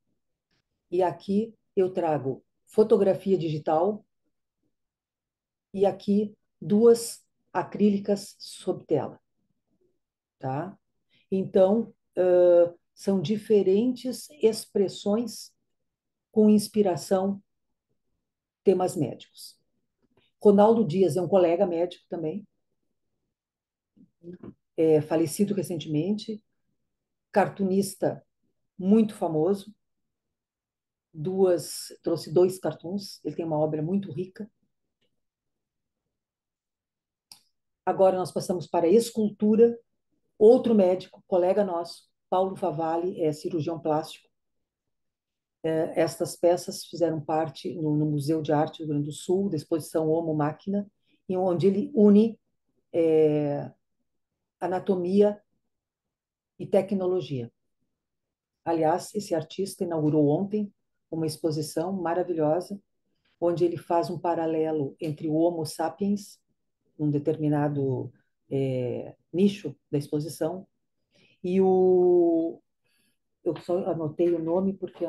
E aqui eu trago fotografia digital e aqui 2 acrílicas sob tela. Tá? Então, são diferentes expressões com inspiração temas médicos. Ronaldo Dias é um colega médico também, falecido recentemente, cartunista muito famoso, trouxe 2 cartoons, ele tem uma obra muito rica. Agora nós passamos para a escultura, outro médico, colega nosso, Paulo Favalli, é cirurgião plástico. Estas peças fizeram parte no Museu de Arte do Rio Grande do Sul, da exposição Homo Máquina, em onde ele une anatomia e tecnologia. Aliás, esse artista inaugurou ontem uma exposição maravilhosa, onde ele faz um paralelo entre o Homo sapiens, num determinado nicho da exposição, e eu só anotei o nome porque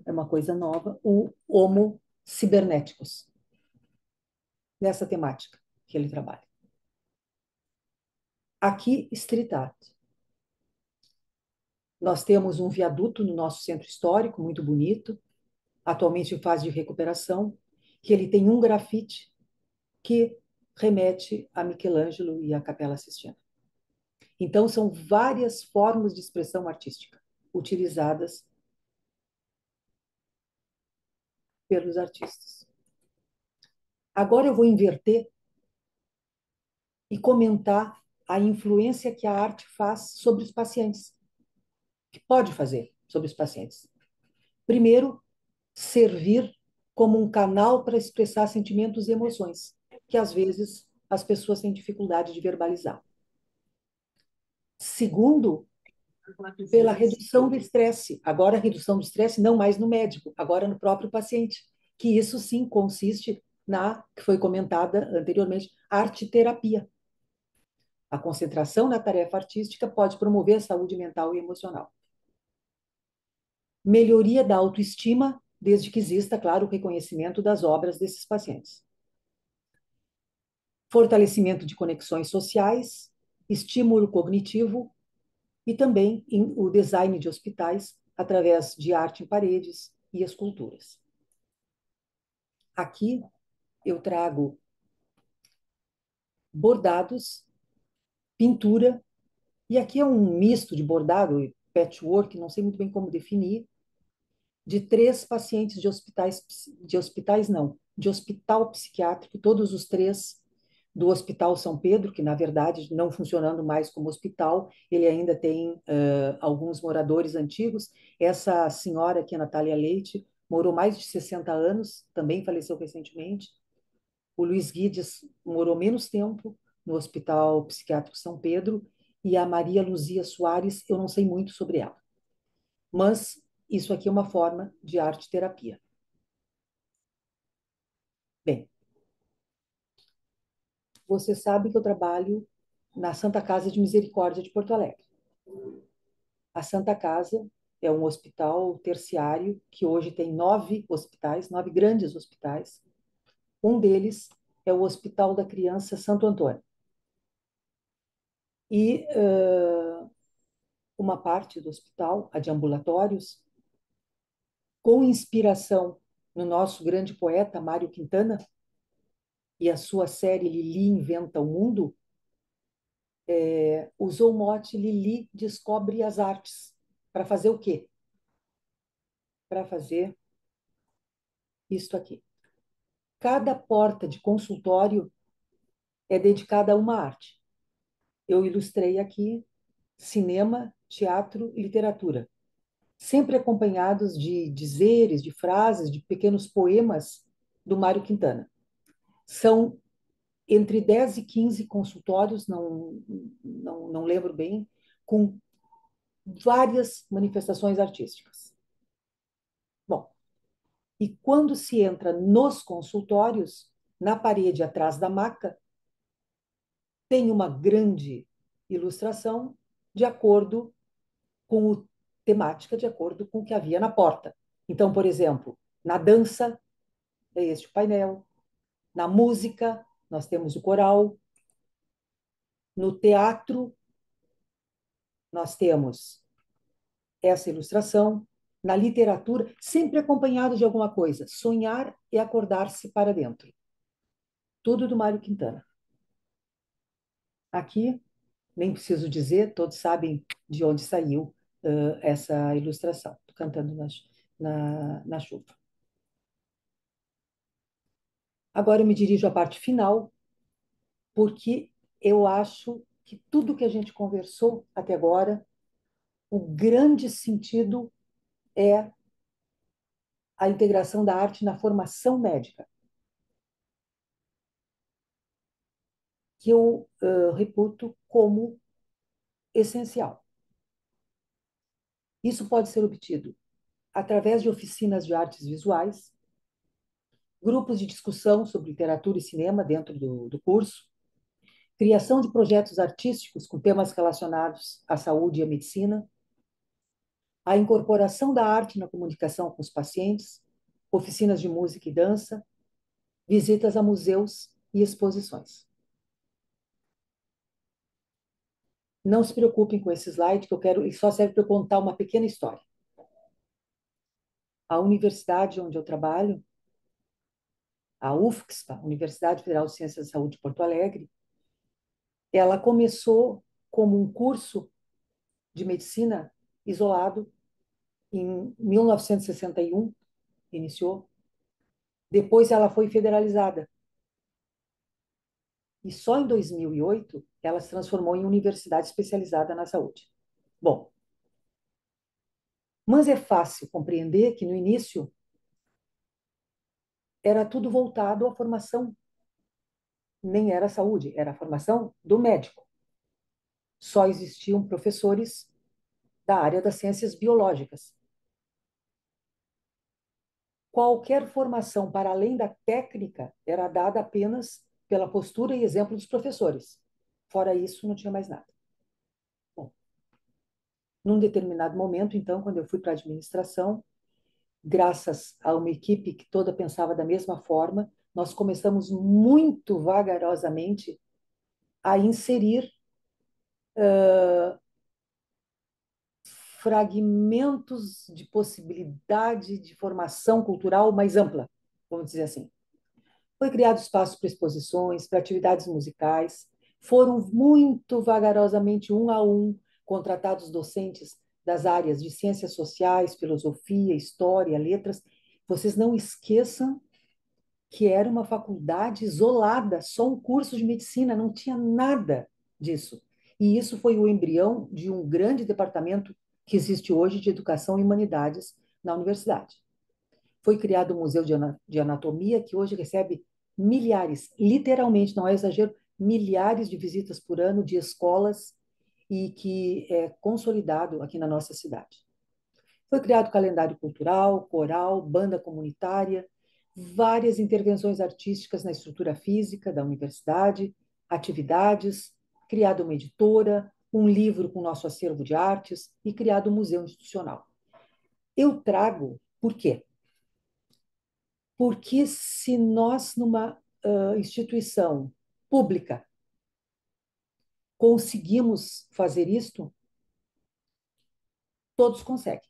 é uma coisa nova, o Homo cibernéticos, nessa temática que ele trabalha. Aqui, street art. Nós temos um viaduto no nosso centro histórico, muito bonito, atualmente em fase de recuperação, que ele tem um grafite que remete a Michelangelo e a Capela Sistina. Então, são várias formas de expressão artística utilizadas pelos artistas. Agora eu vou inverter e comentar a influência que a arte faz sobre os pacientes, que pode fazer sobre os pacientes. Primeiro, servir como um canal para expressar sentimentos e emoções, que às vezes as pessoas têm dificuldade de verbalizar. Segundo, pela redução do estresse. Agora, a redução do estresse não mais no médico, agora no próprio paciente, que isso sim consiste que foi comentada anteriormente, arte-terapia. A concentração na tarefa artística pode promover a saúde mental e emocional. Melhoria da autoestima, desde que exista, claro, o reconhecimento das obras desses pacientes. Fortalecimento de conexões sociais, estímulo cognitivo e também o design de hospitais através de arte em paredes e esculturas. Aqui eu trago bordados, pintura, e aqui é um misto de bordado e patchwork, não sei muito bem como definir, de 3 pacientes de hospital psiquiátrico, todos os 3 do Hospital São Pedro, que na verdade não funcionando mais como hospital, ele ainda tem alguns moradores antigos. Essa senhora aqui, a Natália Leite, morou mais de 60 anos, também faleceu recentemente. O Luiz Guides morou menos tempo no Hospital Psiquiátrico São Pedro, e a Maria Luzia Soares, eu não sei muito sobre ela. Mas isso aqui é uma forma de arte-terapia. Bem, você sabe que eu trabalho na Santa Casa de Misericórdia de Porto Alegre. A Santa Casa é um hospital terciário que hoje tem 9 hospitais, 9 grandes hospitais. Um deles é o Hospital da Criança Santo Antônio. E uma parte do hospital, a de ambulatórios, com inspiração no nosso grande poeta Mário Quintana e a sua série Lili Inventa o Mundo, usou o mote Lili descobre as artes. Para fazer o quê? Para fazer isto aqui. Cada porta de consultório é dedicada a uma arte. Eu ilustrei aqui cinema, teatro e literatura, sempre acompanhados de dizeres, de frases, de pequenos poemas do Mário Quintana. São entre 10 e 15 consultórios, não lembro bem, com várias manifestações artísticas. Bom, e quando se entra nos consultórios, na parede atrás da maca, tem uma grande ilustração de acordo com a temática, de acordo com o que havia na porta. Então, por exemplo, na dança, é este o painel. Na música, nós temos o coral. No teatro, nós temos essa ilustração. Na literatura, sempre acompanhado de alguma coisa. Sonhar e acordar-se para dentro. Tudo do Mário Quintana. Aqui, nem preciso dizer, todos sabem de onde saiu essa ilustração. Estou cantando na chuva. Agora eu me dirijo à parte final, porque eu acho que tudo que a gente conversou até agora, o grande sentido é a integração da arte na formação médica, que eu reputo como essencial. Isso pode ser obtido através de oficinas de artes visuais, grupos de discussão sobre literatura e cinema dentro do curso, criação de projetos artísticos com temas relacionados à saúde e à medicina, a incorporação da arte na comunicação com os pacientes, oficinas de música e dança, visitas a museus e exposições. Não se preocupem com esse slide, que eu quero, ele só serve para eu contar uma pequena história. A universidade onde eu trabalho, a UFSPA, Universidade Federal de Ciências da Saúde de Porto Alegre, ela começou como um curso de medicina isolado em 1961, iniciou. Depois ela foi federalizada. E só em 2008 ela se transformou em universidade especializada na saúde. Bom, mas é fácil compreender que no início era tudo voltado à formação, nem era saúde, era a formação do médico. Só existiam professores da área das ciências biológicas. Qualquer formação para além da técnica era dada apenas pela postura e exemplo dos professores. Fora isso, não tinha mais nada. Bom, num determinado momento, então, quando eu fui para a administração, graças a uma equipe que toda pensava da mesma forma, nós começamos muito vagarosamente a inserir fragmentos de possibilidade de formação cultural mais ampla, vamos dizer assim. Foi criado espaço para exposições, para atividades musicais, foram muito vagarosamente, um a um, contratados docentes das áreas de ciências sociais, filosofia, história, letras. Vocês não esqueçam que era uma faculdade isolada, só um curso de medicina, não tinha nada disso. E isso foi o embrião de um grande departamento que existe hoje de Educação e Humanidades na universidade. Foi criado um museu de anatomia que hoje recebe milhares, literalmente, não é exagero, milhares de visitas por ano de escolas e que é consolidado aqui na nossa cidade. Foi criado calendário cultural, coral, banda comunitária, várias intervenções artísticas na estrutura física da universidade, atividades, criada uma editora, um livro com nosso acervo de artes e criado um museu institucional. Eu trago, por quê? Porque se nós, numa instituição pública, conseguimos fazer isto, todos conseguem.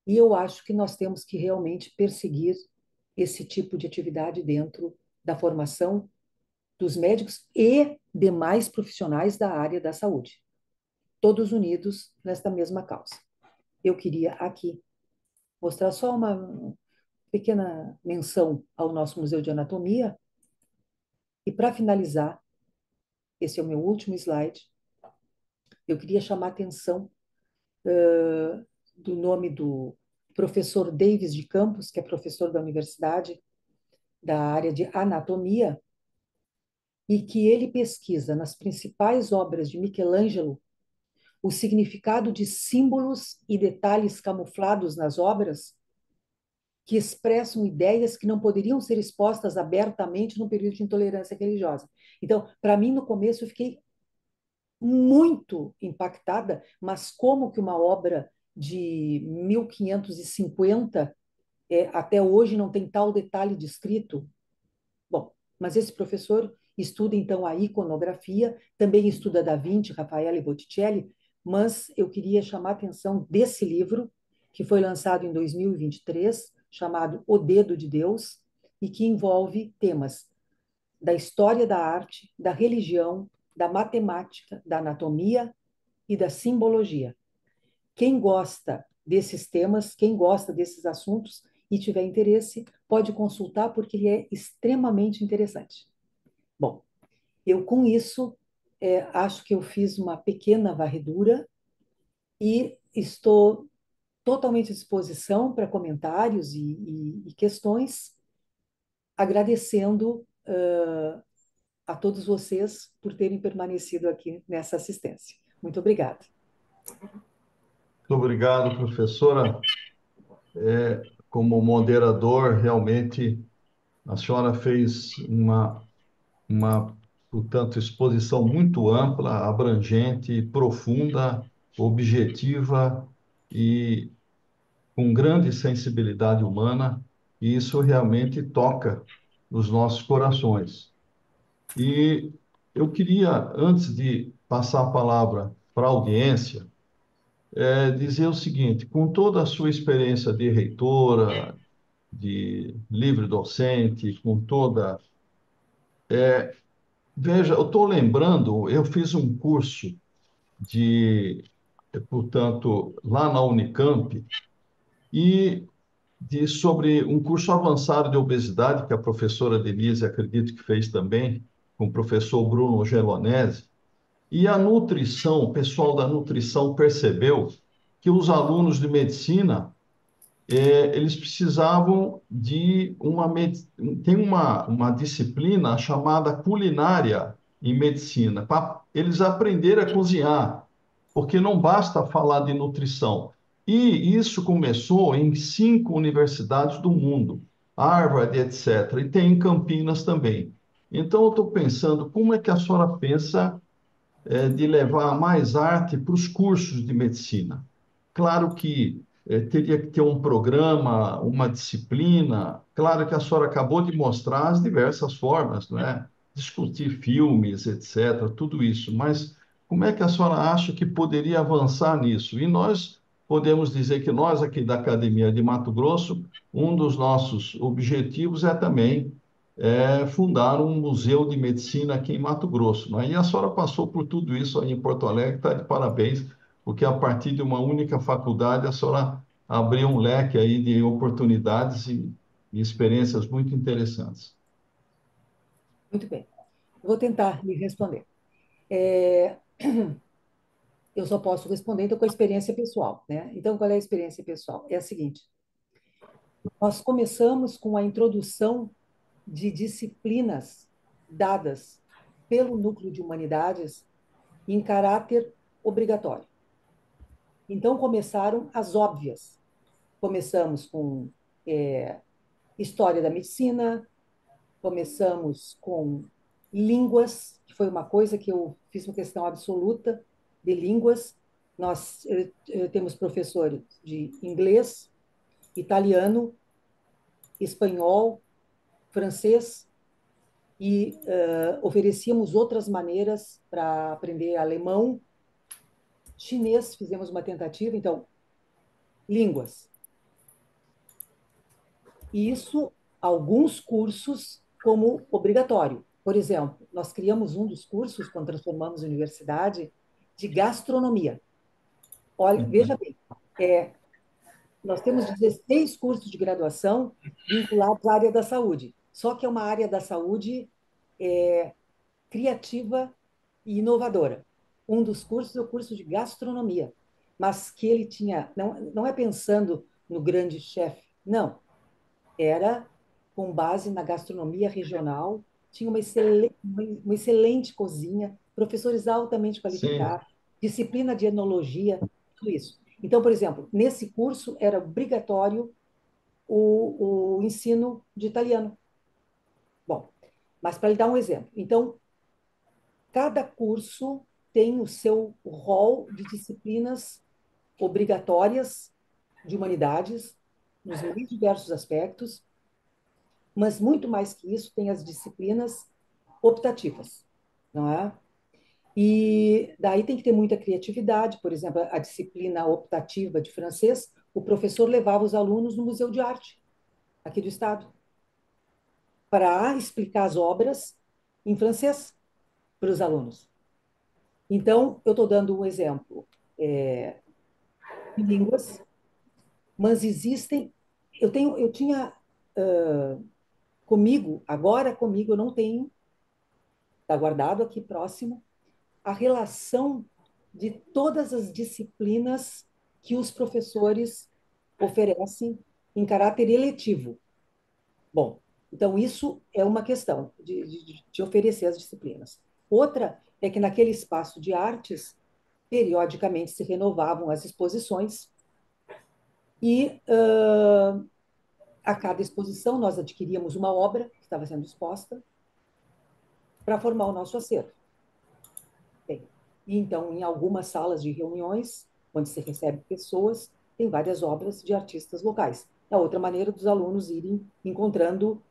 E eu acho que nós temos que realmente perseguir esse tipo de atividade dentro da formação dos médicos e demais profissionais da área da saúde, todos unidos nesta mesma causa. Eu queria aqui mostrar só uma pequena menção ao nosso Museu de Anatomia. E para finalizar, esse é o meu último slide, eu queria chamar a atenção do nome do professor Davis de Campos, que é professor da universidade da área de anatomia, e que ele pesquisa nas principais obras de Michelangelo o significado de símbolos e detalhes camuflados nas obras que expressam ideias que não poderiam ser expostas abertamente no período de intolerância religiosa. Então, para mim, no começo, eu fiquei muito impactada, mas como que uma obra de 1550 até hoje não tem tal detalhe descrito? Bom, mas esse professor estuda então a iconografia, também estuda Da Vinci, Rafael e Botticelli, mas eu queria chamar a atenção desse livro, que foi lançado em 2023, chamado O Dedo de Deus, e que envolve temas da história da arte, da religião, da matemática, da anatomia e da simbologia. Quem gosta desses temas, quem gosta desses assuntos e tiver interesse, pode consultar porque ele é extremamente interessante. Bom, eu com isso acho que eu fiz uma pequena varredura e estou totalmente à disposição para comentários e questões, agradecendo a todos vocês por terem permanecido aqui nessa assistência. Muito obrigada. Muito obrigado, professora. Como moderador, realmente a senhora fez portanto, exposição muito ampla, abrangente, profunda, objetiva e com grande sensibilidade humana, e isso realmente toca os nossos corações. E eu queria, antes de passar a palavra para a audiência, dizer o seguinte: com toda a sua experiência de reitora, de livre docente, com toda. Veja, eu estou lembrando, eu fiz um curso portanto, lá na Unicamp, e sobre um curso avançado de obesidade, que a professora Denise, acredito que fez também, com o professor Bruno Gelonesi. E a nutrição, o pessoal da nutrição percebeu que os alunos de medicina, eles precisavam de tem uma disciplina chamada culinária em medicina, para eles aprenderem a cozinhar, porque não basta falar de nutrição. E isso começou em 5 universidades do mundo, Harvard, etc., e tem em Campinas também. Então, eu estou pensando, como é que a senhora pensa de levar mais arte para os cursos de medicina? Claro que teria que ter um programa, uma disciplina. Claro que a senhora acabou de mostrar as diversas formas, não é? Discutir filmes, etc., tudo isso. Mas como é que a senhora acha que poderia avançar nisso? E nós podemos dizer que nós, aqui da Academia de Mato Grosso, um dos nossos objetivos é também fundar um museu de medicina aqui em Mato Grosso, não é? E a senhora passou por tudo isso aí em Porto Alegre, está de parabéns, porque a partir de uma única faculdade a senhora abriu um leque aí de oportunidades e experiências muito interessantes. Muito bem. Vou tentar lhe responder. É, eu só posso responder então com a experiência pessoal, né? Então, qual é a experiência pessoal? É a seguinte: nós começamos com a introdução de disciplinas dadas pelo Núcleo de Humanidades em caráter obrigatório. Então, começaram as óbvias. Começamos com História da Medicina, começamos com línguas, que foi uma coisa que eu fiz uma questão absoluta de línguas. Nós temos professores de inglês, italiano, espanhol, francês, e oferecíamos outras maneiras para aprender alemão, chinês, fizemos uma tentativa, então, línguas. E isso, alguns cursos como obrigatório. Por exemplo, nós criamos um dos cursos, quando transformamos a universidade, de gastronomia. Olha, veja bem, nós temos 16 cursos de graduação vinculados à área da saúde. Só que é uma área da saúde criativa e inovadora. Um dos cursos é o curso de gastronomia, mas que ele tinha, não é pensando no grande chefe, não, era com base na gastronomia regional, tinha uma excelente cozinha, professores altamente Sim, qualificados, disciplina de enologia, tudo isso. Então, por exemplo, nesse curso era obrigatório o ensino de italiano. Bom, mas para lhe dar um exemplo. Então, cada curso tem o seu rol de disciplinas obrigatórias de humanidades, nos mais diversos aspectos, mas muito mais que isso, tem as disciplinas optativas, não é? E daí tem que ter muita criatividade, por exemplo, a disciplina optativa de francês, o professor levava os alunos no Museu de Arte, aqui do estado, para explicar as obras em francês para os alunos. Então, eu estou dando um exemplo de línguas, mas existem. Eu tinha comigo, agora comigo, eu não tenho, está guardado aqui próximo, a relação de todas as disciplinas que os professores oferecem em caráter eletivo. Bom, então isso é uma questão de oferecer as disciplinas. Outra é que naquele espaço de artes, periodicamente se renovavam as exposições e a cada exposição nós adquiríamos uma obra que estava sendo exposta para formar o nosso acervo. Bem, e então, em algumas salas de reuniões, onde se recebe pessoas, tem várias obras de artistas locais. É outra maneira dos alunos irem encontrando,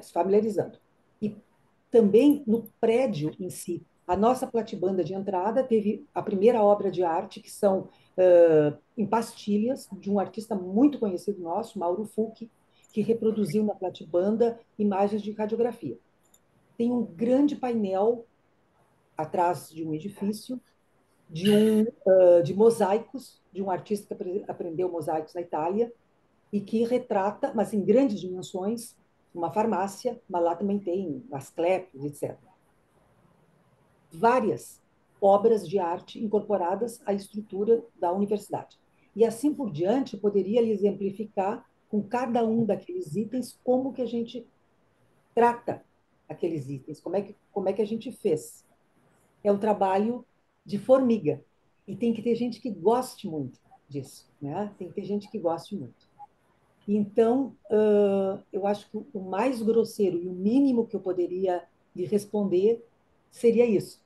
se familiarizando. E também no prédio em si, a nossa platibanda de entrada teve a primeira obra de arte, que são em pastilhas, de um artista muito conhecido nosso, Mauro Fucchi, que reproduziu na platibanda imagens de radiografia. Tem um grande painel atrás de um edifício, de mosaicos, de um artista que aprendeu mosaicos na Itália, e que retrata, mas em grandes dimensões, uma farmácia, mas lá também tem Asclepios, etc. Várias obras de arte incorporadas à estrutura da universidade. E assim por diante, eu poderia lhe exemplificar com cada um daqueles itens como que a gente trata aqueles itens, como é que a gente fez. É um trabalho de formiga. E tem que ter gente que goste muito disso, né? Tem que ter gente que goste muito. Então, eu acho que o mais grosseiro e o mínimo que eu poderia lhe responder seria isso.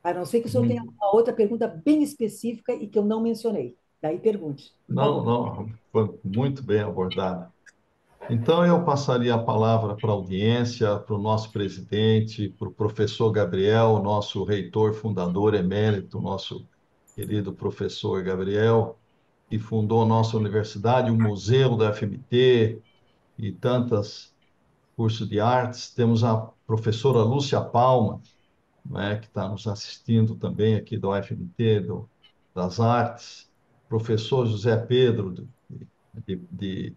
A não ser que o senhor tenha uma outra pergunta bem específica e que eu não mencionei. Daí pergunte, por não, favor. não, foi muito bem abordado. Então, eu passaria a palavra para a audiência, para o nosso presidente, para o professor Gabriel, nosso reitor, fundador emérito, nosso querido professor Gabriel, que fundou a nossa universidade, o Museu da FMT e tantos cursos de artes. Temos a professora Lúcia Palma, né, que está nos assistindo também aqui do UFMT, das artes, professor José Pedro, de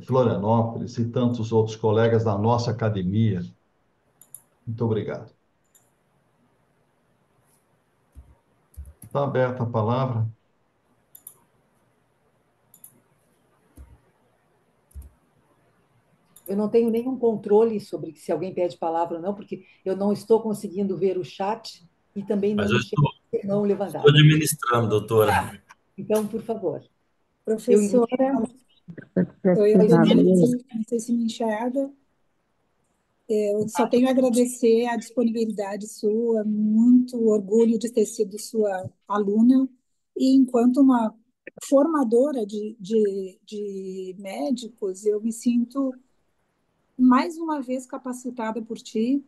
Florianópolis, e tantos outros colegas da nossa academia. Muito obrigado. Está aberta a palavra. Eu não tenho nenhum controle sobre se alguém pede palavra ou não, porque eu não estou conseguindo ver o chat e também Mas não eu enxergo a mão estou levantada. administrando, doutora. Então, por favor, eu indico. Professora, oi, Denise, não sei se me enxerga. Eu só tenho a agradecer a disponibilidade sua, muito orgulho de ter sido sua aluna, e enquanto uma formadora de médicos, eu me sinto mais uma vez capacitada por ti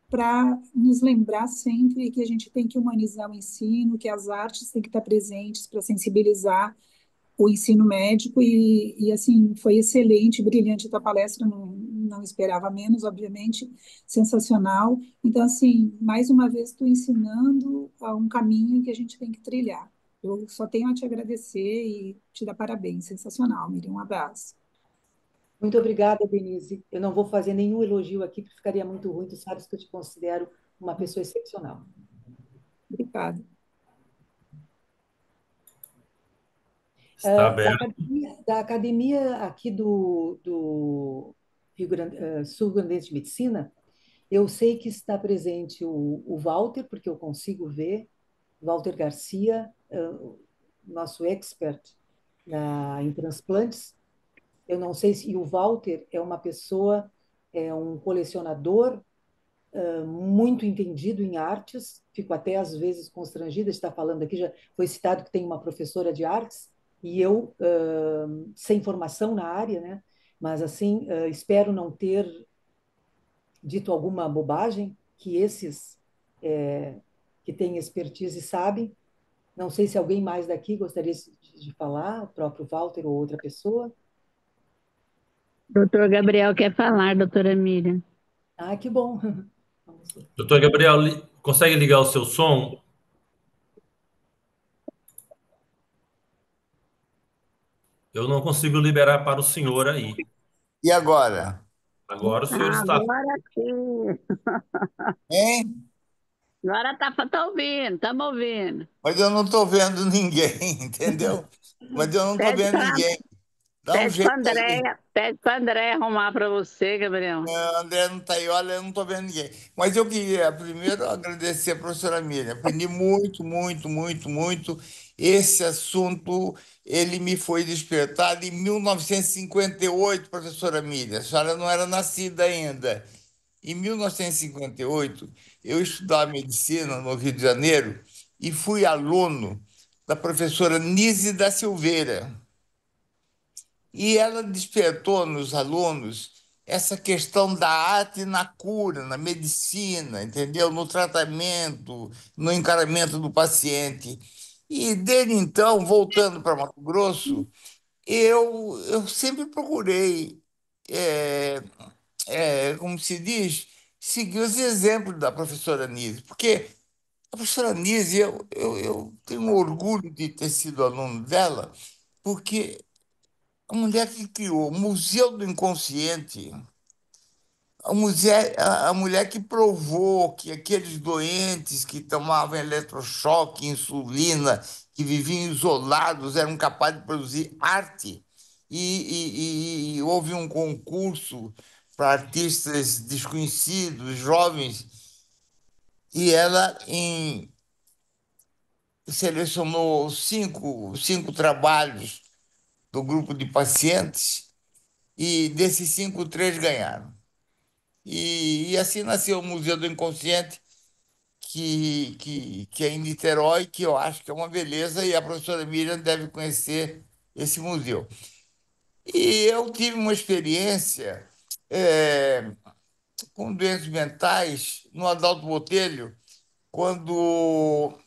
para nos lembrar sempre que a gente tem que humanizar o ensino, que as artes têm que estar presentes para sensibilizar o ensino médico e assim, foi excelente, brilhante a tua palestra, não esperava menos, obviamente, sensacional. Então, assim, mais uma vez, tu ensinando a um caminho que a gente tem que trilhar. Eu só tenho a te agradecer e te dar parabéns, sensacional, Miriam, um abraço. Muito obrigada, Denise. Eu não vou fazer nenhum elogio aqui, porque ficaria muito ruim. Tu sabes que eu te considero uma pessoa excepcional. Obrigada. Está Da aberto. academia aqui do Rio Grande, Sul Grandense de Medicina, eu sei que está presente o Walter, porque eu consigo ver, Walter Garcia, nosso expert em transplantes. Eu não sei se e o Walter é uma pessoa, é um colecionador muito entendido em artes, fico até às vezes constrangida de estar falando aqui, já foi citado que tem uma professora de artes, e eu, sem formação na área, né? Mas assim, espero não ter dito alguma bobagem, que esses que têm expertise sabem. Não sei se alguém mais daqui gostaria de falar, o próprio Walter ou outra pessoa. Doutor Gabriel quer falar, doutora Miriam. Ah, que bom. Vamos ver. Doutor Gabriel, consegue ligar o seu som? Eu não consigo liberar para o senhor aí. E agora? Agora o senhor Ah, está. agora sim. Hein? Agora tá ouvindo, estamos ouvindo. Mas eu não estou vendo ninguém, entendeu? Mas eu não estou Pede vendo para ninguém. Dá um pede para jeito aí. Andréia, pede para Andréia arrumar para você, Gabriel. André não está aí, olha, eu não estou vendo ninguém. Mas eu queria primeiro agradecer a professora Miriam. Aprendi muito, muito, muito, muito. Esse assunto, ele me foi despertado em 1958, professora Miriam. A senhora não era nascida ainda. Em 1958, eu estudava medicina no Rio de Janeiro e fui aluno da professora Nise da Silveira. E ela despertou nos alunos essa questão da arte na cura, na medicina, entendeu? No tratamento, no encaramento do paciente. E desde então, voltando para Mato Grosso, eu sempre procurei, como se diz, seguir os exemplos da professora Nise, porque a professora Nise, eu tenho orgulho de ter sido aluno dela, porque a mulher que criou o Museu do Inconsciente, a mulher que provou que aqueles doentes que tomavam eletrochoque, insulina, que viviam isolados, eram capazes de produzir arte. E houve um concurso para artistas desconhecidos, jovens, e ela selecionou cinco trabalhos do grupo de pacientes, e desses cinco, três ganharam. E assim nasceu o Museu do Inconsciente, que é em Niterói, que eu acho que é uma beleza, e a professora Miriam deve conhecer esse museu. E eu tive uma experiência com doenças mentais no Adalto Botelho, quando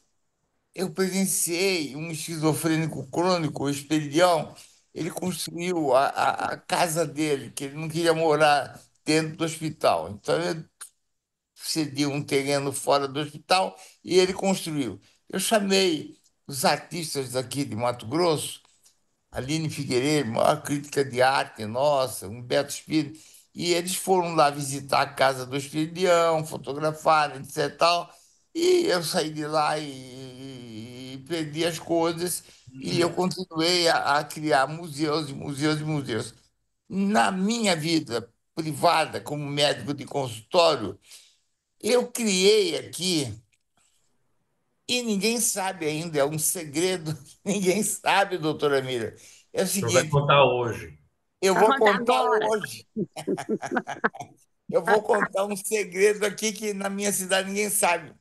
eu presenciei um esquizofrênico crônico, o Esperidião. Ele construiu a casa dele, que ele não queria morar dentro do hospital. Então, ele cedia um terreno fora do hospital e ele construiu. Eu chamei os artistas daqui de Mato Grosso, Aline Figueiredo, maior crítica de arte nossa, Humberto Espírito, e eles foram lá visitar a casa do Espiridião, fotografaram, etc. Tal, e eu saí de lá e perdi as coisas, e eu continuei a criar museus e museus e museus. Na minha vida privada, como médico de consultório, eu criei aqui, e ninguém sabe ainda, é um segredo, ninguém sabe, doutora Mira. É o O senhor vai seguinte, contar hoje. eu Vai vou contar contar agora. hoje, eu vou contar um segredo aqui que na minha cidade ninguém sabe.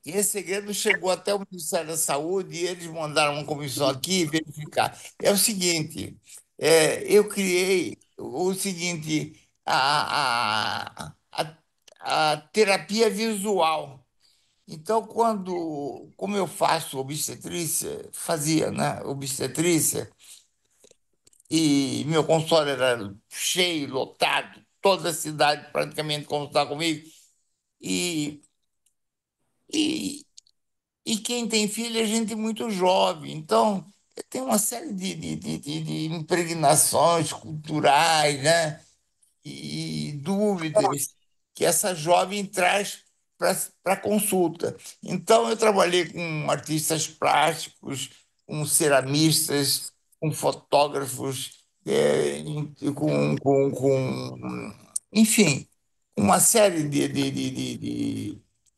E esse segredo chegou até o Ministério da Saúde e eles mandaram uma comissão aqui verificar. É o seguinte, eu criei o seguinte, a terapia visual. Então, como eu faço obstetrícia, fazia, né, obstetrícia, e meu consultório era cheio, lotado, toda a cidade praticamente consultava comigo, e, e, e quem tem filho é gente muito jovem, então tem uma série de impregnações culturais, né? E dúvidas que essa jovem traz para a consulta. Então, eu trabalhei com artistas plásticos, com ceramistas, com fotógrafos, enfim, uma série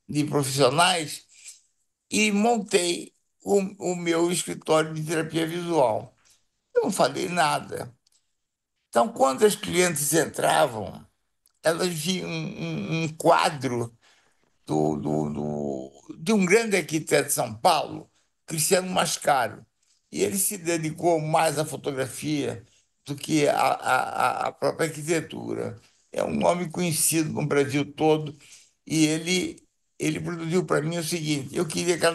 de profissionais e montei o meu escritório de terapia visual. Eu não falei nada. Então, quando as clientes entravam, elas viam um quadro de um grande arquiteto de São Paulo, Cristiano Mascaro. E ele se dedicou mais à fotografia do que à própria arquitetura. É um nome conhecido no Brasil todo e ele produziu para mim o seguinte: eu queria que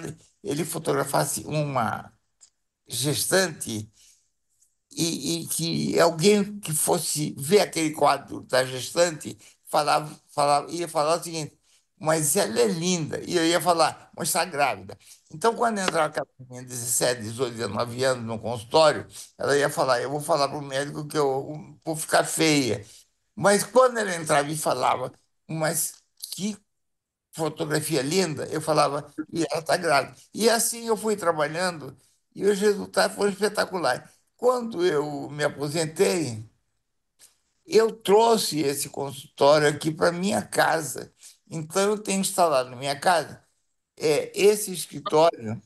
ele fotografasse uma gestante e que alguém que fosse ver aquele quadro da gestante ia falar o seguinte, mas ela é linda. E eu ia falar, mas está grávida. Então, quando entrava aquela menina de 17, 18, 19 anos no consultório, ela ia falar, eu vou falar para o médico que eu vou ficar feia. Mas quando ela entrava e falava, mas que fotografia linda, eu falava, e ela está grávida. E assim eu fui trabalhando e os resultados foram espetaculares. Quando eu me aposentei, eu trouxe esse consultório aqui para minha casa. Então, eu tenho instalado na minha casa esse escritório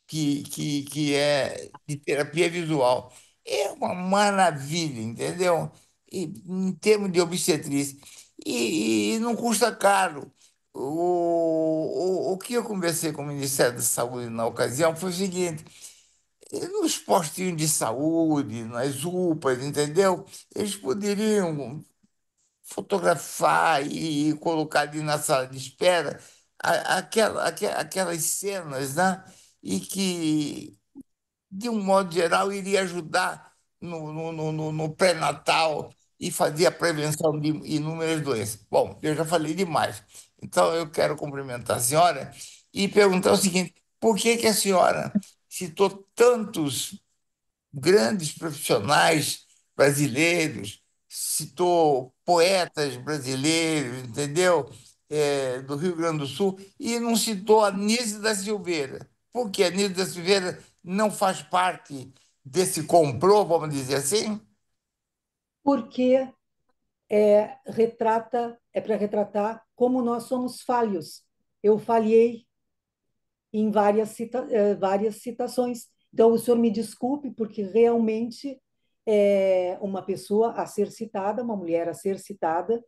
que é de terapia visual. É uma maravilha, entendeu? E, em termos de obstetrícia. E não custa caro. O que eu conversei com o Ministério da Saúde na ocasião foi o seguinte: nos postinhos de saúde, nas UPAs, entendeu? Eles poderiam fotografar e colocar ali na sala de espera aquelas cenas, né? E que, de um modo geral, iria ajudar no pré-natal e fazer a prevenção de inúmeras doenças. Bom, eu já falei demais. Então, eu quero cumprimentar a senhora e perguntar o seguinte: por que a senhora citou tantos grandes profissionais brasileiros, citou poetas brasileiros, entendeu? Do Rio Grande do Sul, e não citou a Anísio da Silveira? Porque a Anísio da Silveira não faz parte desse complô, vamos dizer assim? Porque é para retratar como nós somos falhos. Eu falhei em várias citações. Então, o senhor me desculpe, porque realmente é uma pessoa a ser citada, uma mulher a ser citada,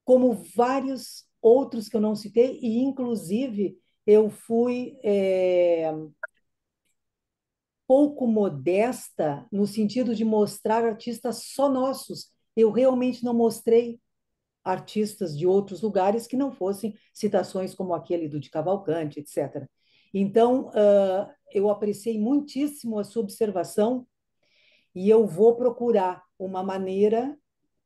como vários outros que eu não citei, e inclusive eu fui pouco modesta no sentido de mostrar artistas só nossos. Eu realmente não mostrei artistas de outros lugares que não fossem citações como aquele do de Cavalcante, etc. Então, eu apreciei muitíssimo a sua observação e eu vou procurar uma maneira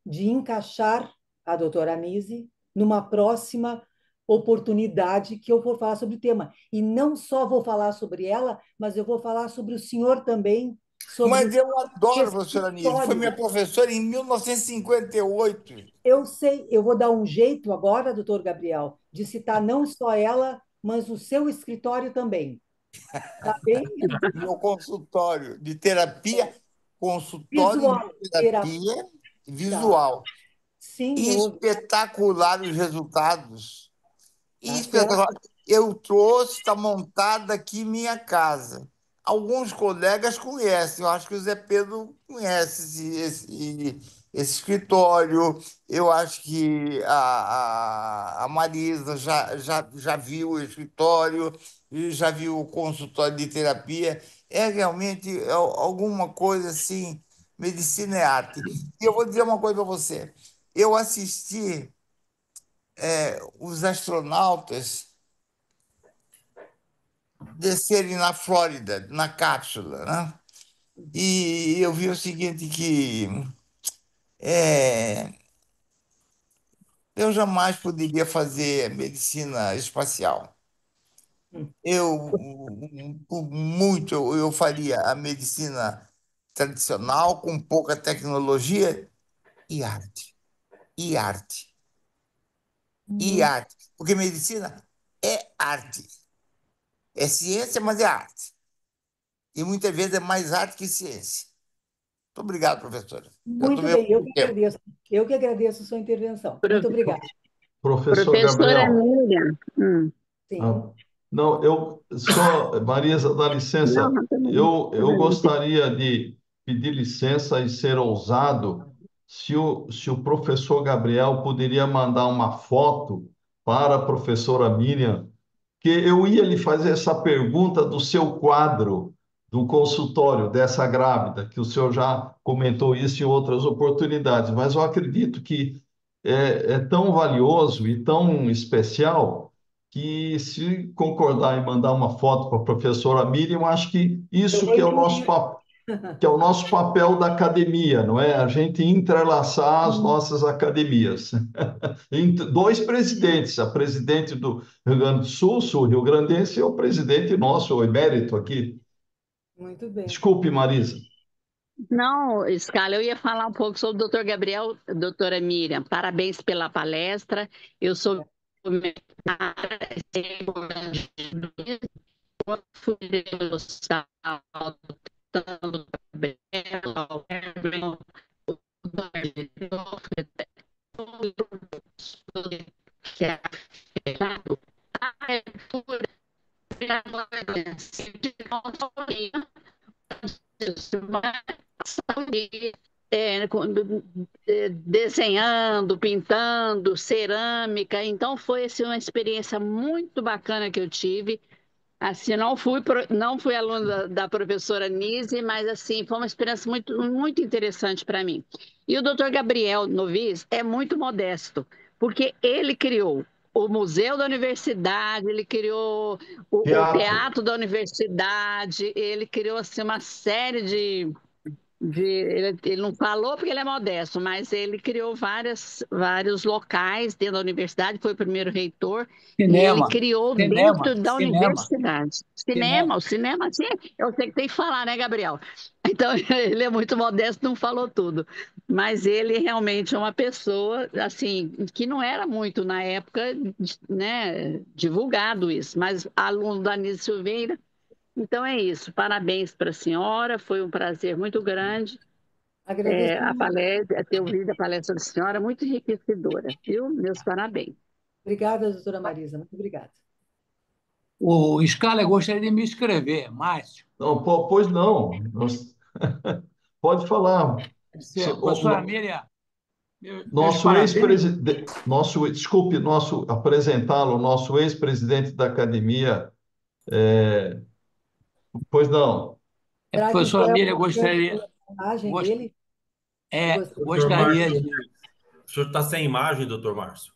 de encaixar a doutora Anise numa próxima oportunidade que eu vou falar sobre o tema. E não só vou falar sobre ela, mas eu vou falar sobre o senhor também, sobre Mas o eu adoro a professora Nise, foi minha escritório. professora em 1958. Eu sei, eu vou dar um jeito agora, doutor Gabriel, de citar não só ela, mas o seu escritório também. Tá bem? Meu consultório de terapia, consultório de Visual, terapia terapia visual. Sim, eu ouvi. Espetacular os resultados. Tá Espetacular. certo. Eu trouxe, está montada aqui em minha casa. Alguns colegas conhecem, eu acho que o Zé Pedro conhece esse escritório, eu acho que a Marisa já viu o escritório, e já viu o consultório de terapia. É realmente alguma coisa assim, medicina é arte. E eu vou dizer uma coisa para você. Eu assisti os astronautas descerem na Flórida, na cápsula, né? E eu vi o seguinte, que é, eu jamais poderia fazer medicina espacial. Hum. Eu faria a medicina tradicional, com pouca tecnologia e arte. E arte. E Muito, arte. Porque medicina é arte. É ciência, mas é arte. E muitas vezes é mais arte que ciência. Muito obrigado, professora. Já muito tomei bem, eu muito que tempo. agradeço. Eu que agradeço a sua intervenção. Muito obrigada. Professor Professora Gabriel. Miriam. Sim. Ah, não, eu só, Marisa, dá Não, licença. não, tá bem. Eu gostaria de pedir licença e ser ousado se o professor Gabriel poderia mandar uma foto para a professora Miriam, que eu ia lhe fazer essa pergunta do seu quadro do consultório dessa grávida, que o senhor já comentou isso em outras oportunidades, mas eu acredito que é tão valioso e tão especial que, se concordar em mandar uma foto para a professora Miriam, eu acho que Eu isso vou que é o nosso incluir. papel, que é o nosso papel da academia, não é? A gente entrelaçar as nossas academias. Dois presidentes, a presidente do Rio Grande do Sul, sul-rio-grandense, e o presidente nosso, o emérito aqui. Muito bem. Desculpe, Marisa. Não, Scala, eu ia falar um pouco sobre o doutor Gabriel, doutora Miriam. Parabéns pela palestra. Eu sou fui desenhando, pintando, cerâmica. Então foi assim, uma experiência muito bacana que eu tive. Assim, não fui aluna da professora Nise, mas assim, foi uma experiência muito, muito interessante para mim. E o doutor Gabriel Novis é muito modesto, porque ele criou o Museu da Universidade, ele criou o Teatro. Teatro da Universidade, ele criou assim, uma série ele não falou porque ele é modesto, mas ele criou vários locais dentro da universidade, foi o primeiro reitor, e ele Cinema, criou cinema, dentro da cinema, universidade. cinema. O cinema, sim, eu sei que tem que falar, né, Gabriel? Então, ele é muito modesto, não falou tudo. Mas ele realmente é uma pessoa, assim, que não era muito na época, né, divulgado isso, mas aluno da Anísio Silveira. Então é isso. Parabéns para a senhora. Foi um prazer muito grande Agradeço a muito. palestra, ter ouvido a palestra da senhora, muito enriquecedora, viu? Meus parabéns. Obrigada, doutora Marisa. Muito obrigada. O Scala gostaria de me escrever, Márcio. Não, pois não. Pode falar. Professora Miriam, meus Nosso parabéns. ex-presidente, desculpe, apresentá-lo, nosso ex-presidente da academia, pois não. Braga, Professora então, Miriam, gostaria, a imagem gost- dele. Eu gostaria. Doutor gostaria Márcio, de. o senhor está sem imagem, doutor Márcio?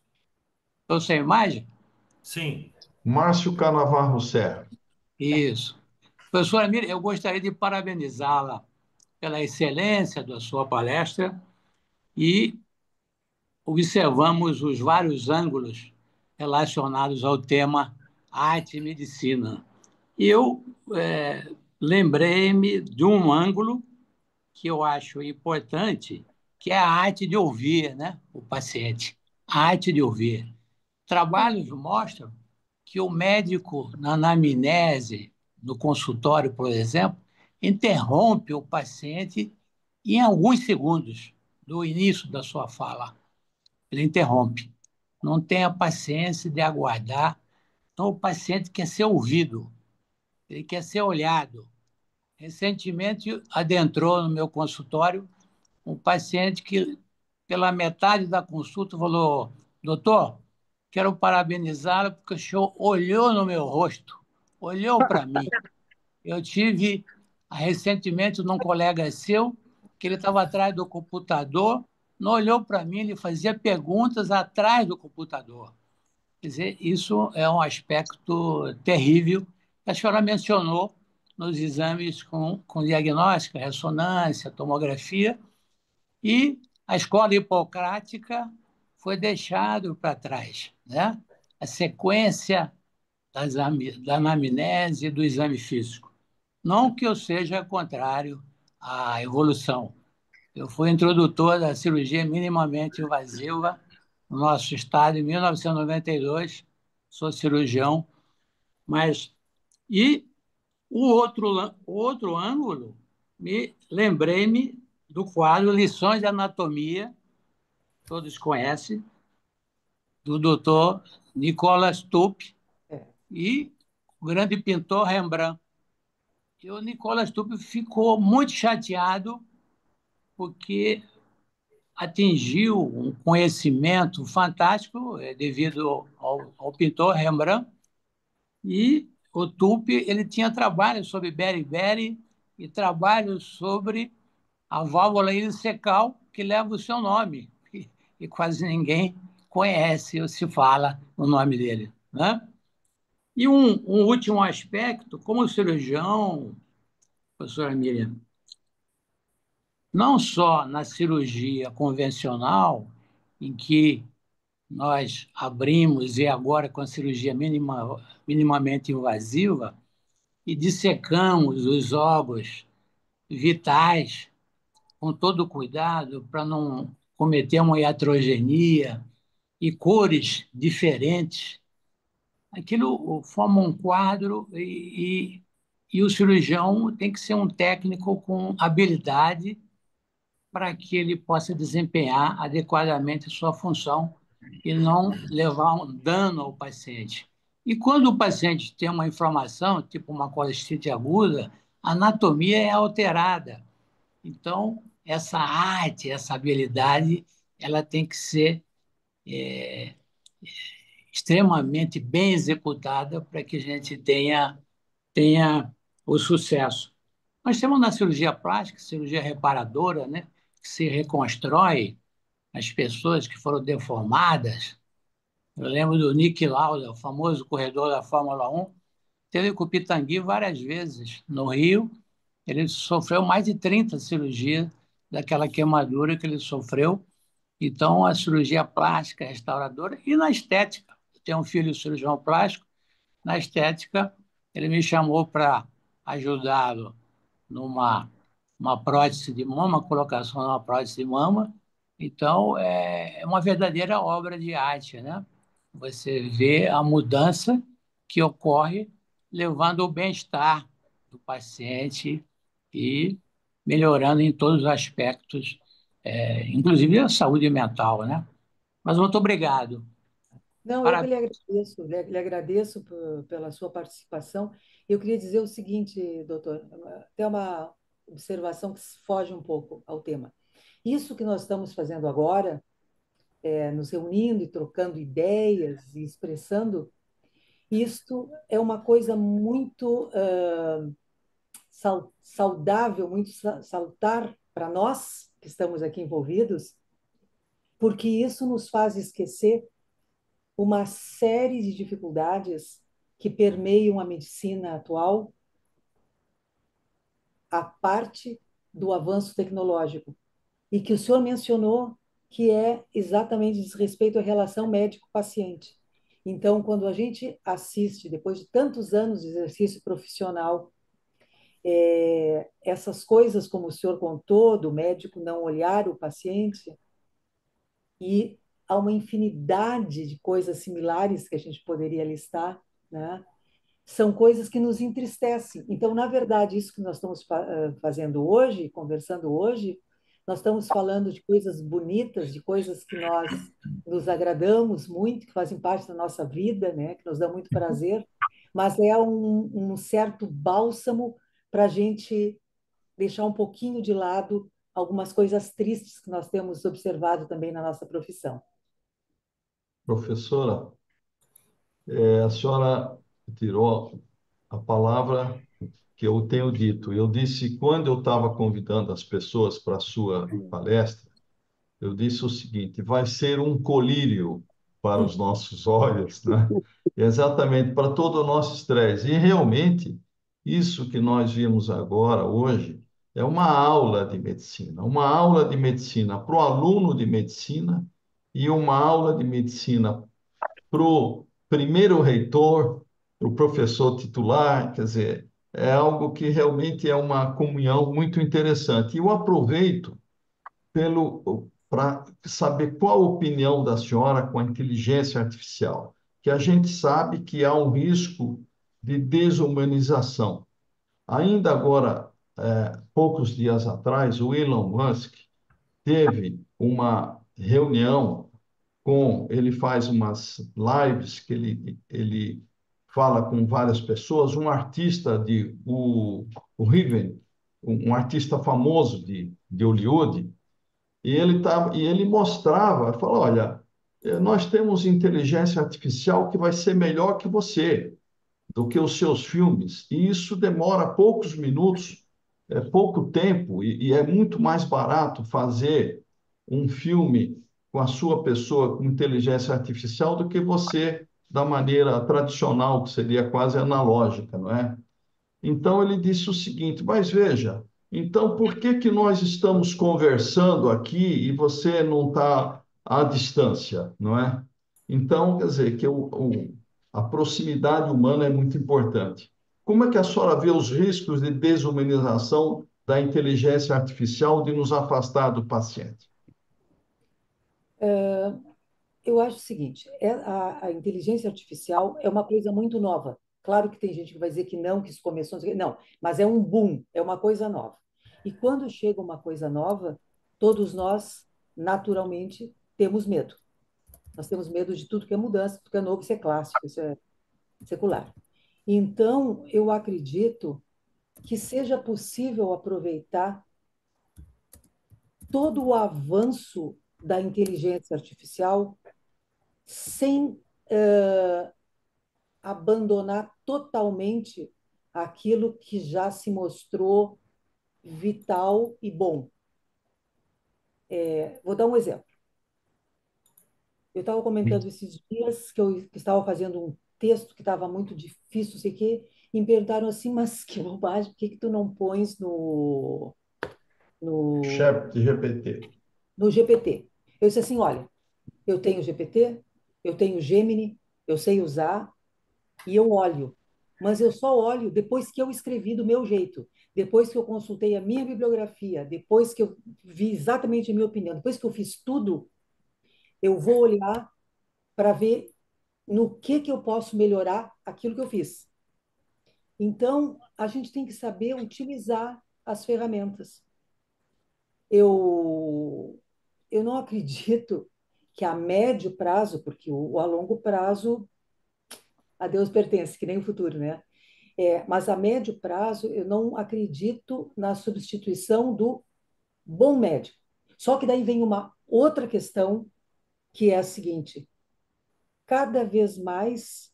Estou sem imagem? Sim. Márcio Canavarro Serra. Isso. Professora Miriam, eu gostaria de parabenizá-la pela excelência da sua palestra e observamos os vários ângulos relacionados ao tema arte e medicina. E eu lembrei-me de um ângulo que eu acho importante, que é a arte de ouvir, né? O paciente. A arte de ouvir. Trabalhos mostram que o médico, na anamnese, no consultório, por exemplo, interrompe o paciente em alguns segundos, do início da sua fala. Ele interrompe. Não tenha paciência de aguardar. Então, o paciente quer ser ouvido, ele quer ser olhado. Recentemente, adentrou no meu consultório um paciente que, pela metade da consulta, falou: doutor, quero parabenizá-lo porque o senhor olhou no meu rosto, olhou para mim. Eu tive recentemente um colega seu que ele estava atrás do computador, não olhou para mim, ele fazia perguntas atrás do computador. Quer dizer, isso é um aspecto terrível que a senhora mencionou nos exames com diagnóstica, ressonância, tomografia, e a escola hipocrática foi deixada para trás, né? A sequência da anamnese e do exame físico. Não que eu seja contrário à evolução. Eu fui introdutor da cirurgia minimamente invasiva no nosso estado em 1992, sou cirurgião, mas e o outro ângulo, lembrei-me do quadro Lições de Anatomia, todos conhecem, do doutor Nicolas Stupp É. e o grande pintor Rembrandt. E o Nicolas Stupp ficou muito chateado porque atingiu um conhecimento fantástico devido ao pintor Rembrandt, e o Tupi ele tinha trabalhos sobre beriberi e trabalhos sobre a válvula ileocecal que leva o seu nome, e quase ninguém conhece ou se fala o nome dele, né? E um último aspecto, como cirurgião, professora Miriam, não só na cirurgia convencional, em que nós abrimos, e agora com a cirurgia minimamente invasiva, e dissecamos os órgãos vitais com todo cuidado para não cometer uma iatrogenia e cores diferentes. Aquilo forma um quadro e o cirurgião tem que ser um técnico com habilidade para que ele possa desempenhar adequadamente a sua função e não levar um dano ao paciente. E quando o paciente tem uma inflamação, tipo uma colestite aguda, a anatomia é alterada. Então, essa arte, essa habilidade, ela tem que ser extremamente bem executada para que a gente tenha o sucesso. Nós temos na cirurgia plástica, cirurgia reparadora, né, que se reconstrói as pessoas que foram deformadas. Eu lembro do Nick Lauda, o famoso corredor da Fórmula 1, teve com o Pitangui várias vezes no Rio. Ele sofreu mais de 30 cirurgias daquela queimadura que ele sofreu. Então, a cirurgia plástica, restauradora e na estética. Eu tenho um filho cirurgião plástico. Na estética, ele me chamou para ajudá-lo numa uma prótese de mama, colocação de uma prótese de mama. Então, é uma verdadeira obra de arte, né? Você vê a mudança que ocorre levando o bem-estar do paciente e melhorando em todos os aspectos, inclusive a saúde mental, né? Mas muito obrigado. Não, eu que Parabéns. lhe agradeço pela sua participação. Eu queria dizer o seguinte, doutor, até uma observação que foge um pouco ao tema. Isso que nós estamos fazendo agora, nos reunindo e trocando ideias e expressando, isto é uma coisa muito saudável, muito salutar para nós que estamos aqui envolvidos, porque isso nos faz esquecer uma série de dificuldades que permeiam a medicina atual, a parte do avanço tecnológico, e que o senhor mencionou que é exatamente diz respeito à relação médico-paciente. Então, quando a gente assiste, depois de tantos anos de exercício profissional, essas coisas, como o senhor contou, do médico não olhar o paciente, e há uma infinidade de coisas similares que a gente poderia listar, né? São coisas que nos entristecem. Então, na verdade, isso que nós estamos fazendo hoje, conversando hoje, Nós estamos falando de coisas bonitas, de coisas que nós nos agradamos muito, que fazem parte da nossa vida, né? Que nos dá muito prazer, mas é um certo bálsamo para a gente deixar um pouquinho de lado algumas coisas tristes que nós temos observado também na nossa profissão. Professora, a senhora tirou a palavra que eu tenho dito. Eu disse, quando eu estava convidando as pessoas para a sua palestra, eu disse o seguinte: vai ser um colírio para os nossos olhos, né? Exatamente, para todo o nosso estresse. E realmente, isso que nós vimos agora, hoje, é uma aula de medicina para o aluno de medicina e uma aula de medicina para o primeiro reitor, para o professor titular, quer dizer, é algo que realmente é uma comunhão muito interessante. E eu aproveito para saber qual a opinião da senhora com a inteligência artificial, que a gente sabe que há um risco de desumanização. Ainda agora, poucos dias atrás, o Elon Musk teve uma reunião ele faz umas lives que ele fala com várias pessoas, um artista o Riven, um artista famoso de Hollywood, e ele mostrava, falou, olha, nós temos inteligência artificial que vai ser melhor que você, do que os seus filmes, e isso demora poucos minutos, pouco tempo, e é muito mais barato fazer um filme com a sua pessoa com inteligência artificial do que você da maneira tradicional, que seria quase analógica, não é? Então ele disse o seguinte: mas veja, então por que que nós estamos conversando aqui e você não está à distância, não é? Então, quer dizer, que a proximidade humana é muito importante. Como é que a senhora vê os riscos de desumanização da inteligência artificial de nos afastar do paciente? Eu acho o seguinte, a inteligência artificial é uma coisa muito nova. Claro que tem gente que vai dizer que não, que isso começou, não sei o quê. Não, mas é um boom, é uma coisa nova. E quando chega uma coisa nova, todos nós, naturalmente, temos medo. Nós temos medo de tudo que é mudança, tudo que é novo, isso é clássico, isso é secular. Então, eu acredito que seja possível aproveitar todo o avanço da inteligência artificial sem abandonar totalmente aquilo que já se mostrou vital e bom. Vou dar um exemplo. Eu estava comentando esses dias que estava fazendo um texto que estava muito difícil, não sei o quê, e me perguntaram assim, mas que bobagem, por que que tu não pões no, Chat GPT. no GPT? Eu disse assim, olha, eu tenho GPT, eu tenho Gemini, eu sei usar, e eu olho. Mas eu só olho depois que eu escrevi do meu jeito, depois que eu consultei a minha bibliografia, depois que eu vi exatamente a minha opinião, depois que eu fiz tudo, eu vou olhar para ver no que eu posso melhorar aquilo que eu fiz. Então, a gente tem que saber utilizar as ferramentas. Eu não acredito que a médio prazo, porque a longo prazo a Deus pertence, que nem o futuro, né? Mas a médio prazo, eu não acredito na substituição do bom médico. Só que daí vem uma outra questão, que é a seguinte: cada vez mais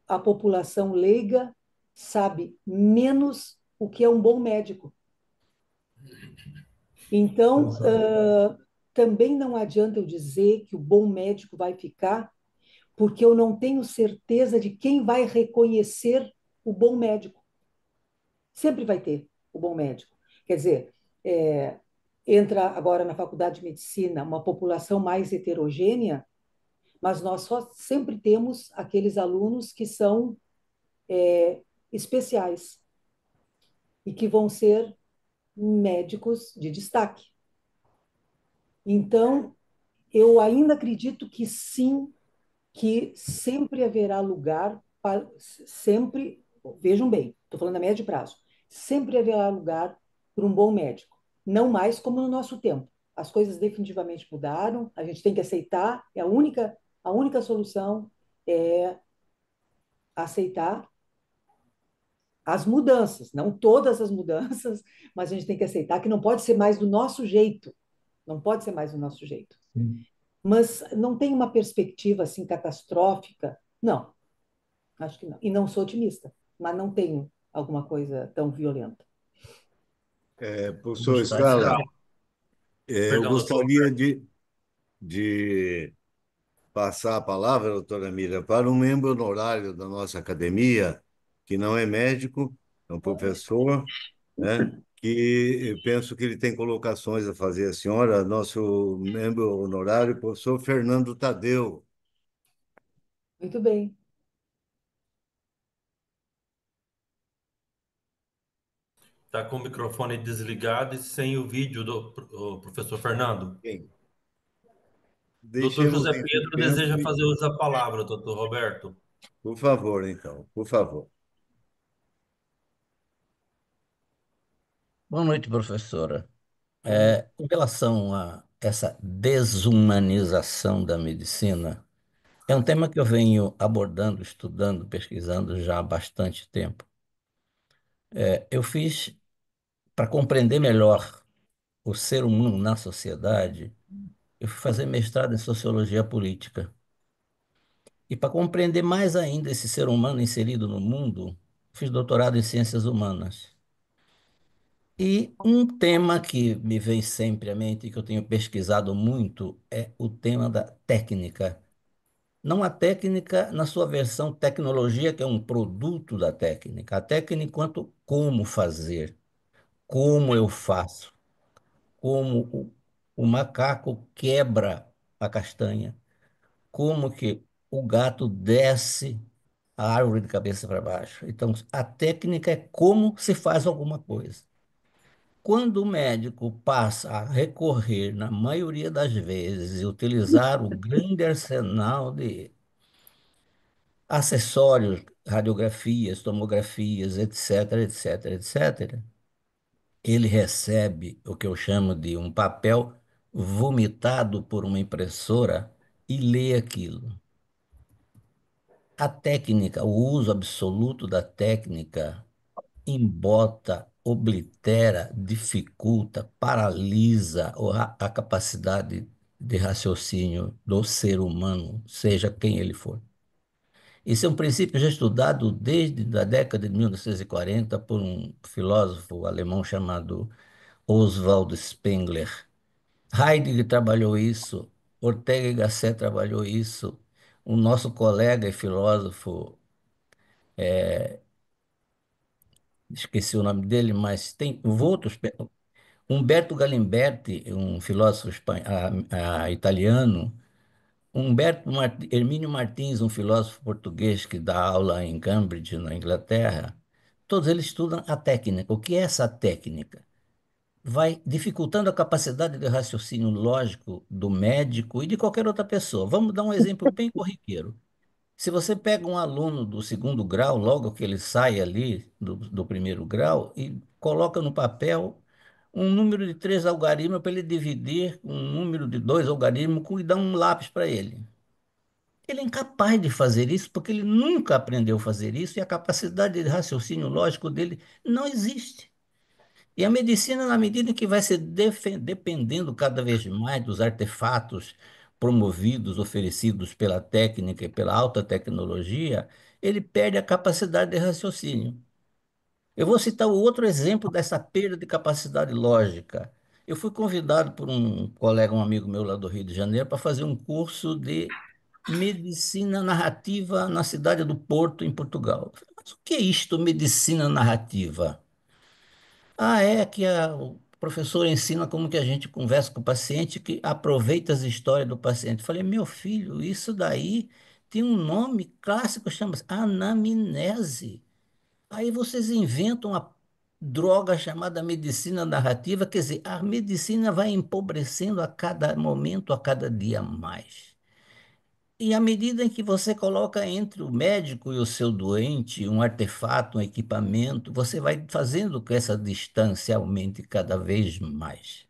a população leiga sabe menos o que é um bom médico. Então, também não adianta eu dizer que o bom médico vai ficar, porque eu não tenho certeza de quem vai reconhecer o bom médico. Sempre vai ter o bom médico. Quer dizer, entra agora na faculdade de medicina uma população mais heterogênea, mas nós só sempre temos aqueles alunos que são especiais e que vão ser médicos de destaque. Então, eu ainda acredito que sim, que sempre haverá lugar para sempre, vejam bem, estou falando a médio prazo, sempre haverá lugar para um bom médico, não mais como no nosso tempo. as coisas definitivamente mudaram, a gente tem que aceitar, é a única solução é aceitar as mudanças, não todas as mudanças, mas a gente tem que aceitar que não pode ser mais do nosso jeito, não pode ser mais do nosso jeito. Mas não tem uma perspectiva assim catastrófica, não, acho que não. E não sou otimista, mas não tenho alguma coisa tão violenta. Professor Vamos Scala, encerrar. eu Perdão, doutor. gostaria de passar a palavra, doutora Mira, para um membro honorário da nossa academia, que não é médico, é um professor, né? Que eu penso que ele tem colocações a fazer à senhora, nosso membro honorário, professor Fernando Tadeu. Muito bem. Está com o microfone desligado e sem o vídeo do professor Fernando. Bem, Doutor deixemos José em Pedro suspenso, deseja fazer uso da palavra, doutor Roberto. por favor, então, por favor. Boa noite, professora. Em relação a essa desumanização da medicina, é um tema que eu venho abordando, estudando, pesquisando já há bastante tempo. Eu fiz, para compreender melhor o ser humano na sociedade, eu fui fazer mestrado em sociologia política. E para compreender mais ainda esse ser humano inserido no mundo, fiz doutorado em ciências humanas. E um tema que me vem sempre à mente, que eu tenho pesquisado muito, é o tema da técnica. Não a técnica na sua versão tecnologia, que é um produto da técnica. A técnica enquanto como fazer, como eu faço, como o macaco quebra a castanha, como que o gato desce a árvore de cabeça para baixo. Então, a técnica é como se faz alguma coisa. Quando o médico passa a recorrer, na maioria das vezes, e utilizar o grande arsenal de acessórios, radiografias, tomografias, etc., etc., etc., ele recebe o que eu chamo de um papel vomitado por uma impressora e lê aquilo. A técnica, o uso absoluto da técnica embota, oblitera, dificulta, paralisa a capacidade de raciocínio do ser humano, seja quem ele for. Esse é um princípio já estudado desde a década de 1940 por um filósofo alemão chamado Oswald Spengler. Heidegger trabalhou isso, Ortega y Gasset trabalhou isso, o nosso colega e filósofo, esqueci o nome dele, mas tem outros. Humberto Galimberti, um filósofo italiano, Hermínio Martins, um filósofo português que dá aula em Cambridge, na Inglaterra, todos eles estudam a técnica. O que é essa técnica? Vai dificultando a capacidade de raciocínio lógico do médico e de qualquer outra pessoa. Vamos dar um exemplo bem corriqueiro. Se você pega um aluno do segundo grau, logo que ele sai ali do primeiro grau, e coloca no papel um número de 3 algarismos para ele dividir um número de 2 algarismos e dá um lápis para ele. Ele é incapaz de fazer isso porque ele nunca aprendeu a fazer isso e a capacidade de raciocínio lógico dele não existe. E a medicina, na medida em que vai se dependendo cada vez mais dos artefatos promovidos, oferecidos pela técnica e pela alta tecnologia, ele perde a capacidade de raciocínio. Eu vou citar o outro exemplo dessa perda de capacidade lógica. Eu fui convidado por um colega, um amigo meu lá do Rio de Janeiro, para fazer um curso de medicina narrativa na cidade do Porto, em Portugal. Eu falei, mas o que é isto, medicina narrativa? É que o professor ensina como que a gente conversa com o paciente, que aproveita as histórias do paciente. Eu falei, meu filho, isso daí tem um nome clássico, chama-se anamnese. Aí vocês inventam uma droga chamada medicina narrativa, quer dizer, a medicina vai empobrecendo a cada momento, a cada dia mais. E à medida em que você coloca entre o médico e o seu doente um artefato, um equipamento, você vai fazendo que essa distância aumente cada vez mais.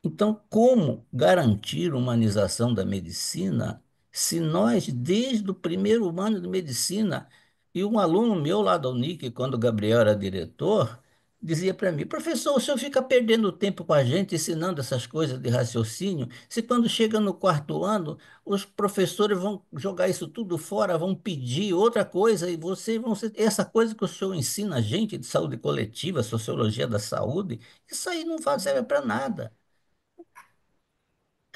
Então, como garantir humanização da medicina se nós, desde o primeiro ano de medicina, e um aluno meu lá da Unic, quando o Gabriel era diretor, dizia para mim: professor, o senhor fica perdendo tempo com a gente ensinando essas coisas de raciocínio, se quando chega no quarto ano, os professores vão jogar isso tudo fora, vão pedir outra coisa, e vocês vão ser. Essa coisa que o senhor ensina a gente de saúde coletiva, sociologia da saúde, isso aí não serve para nada.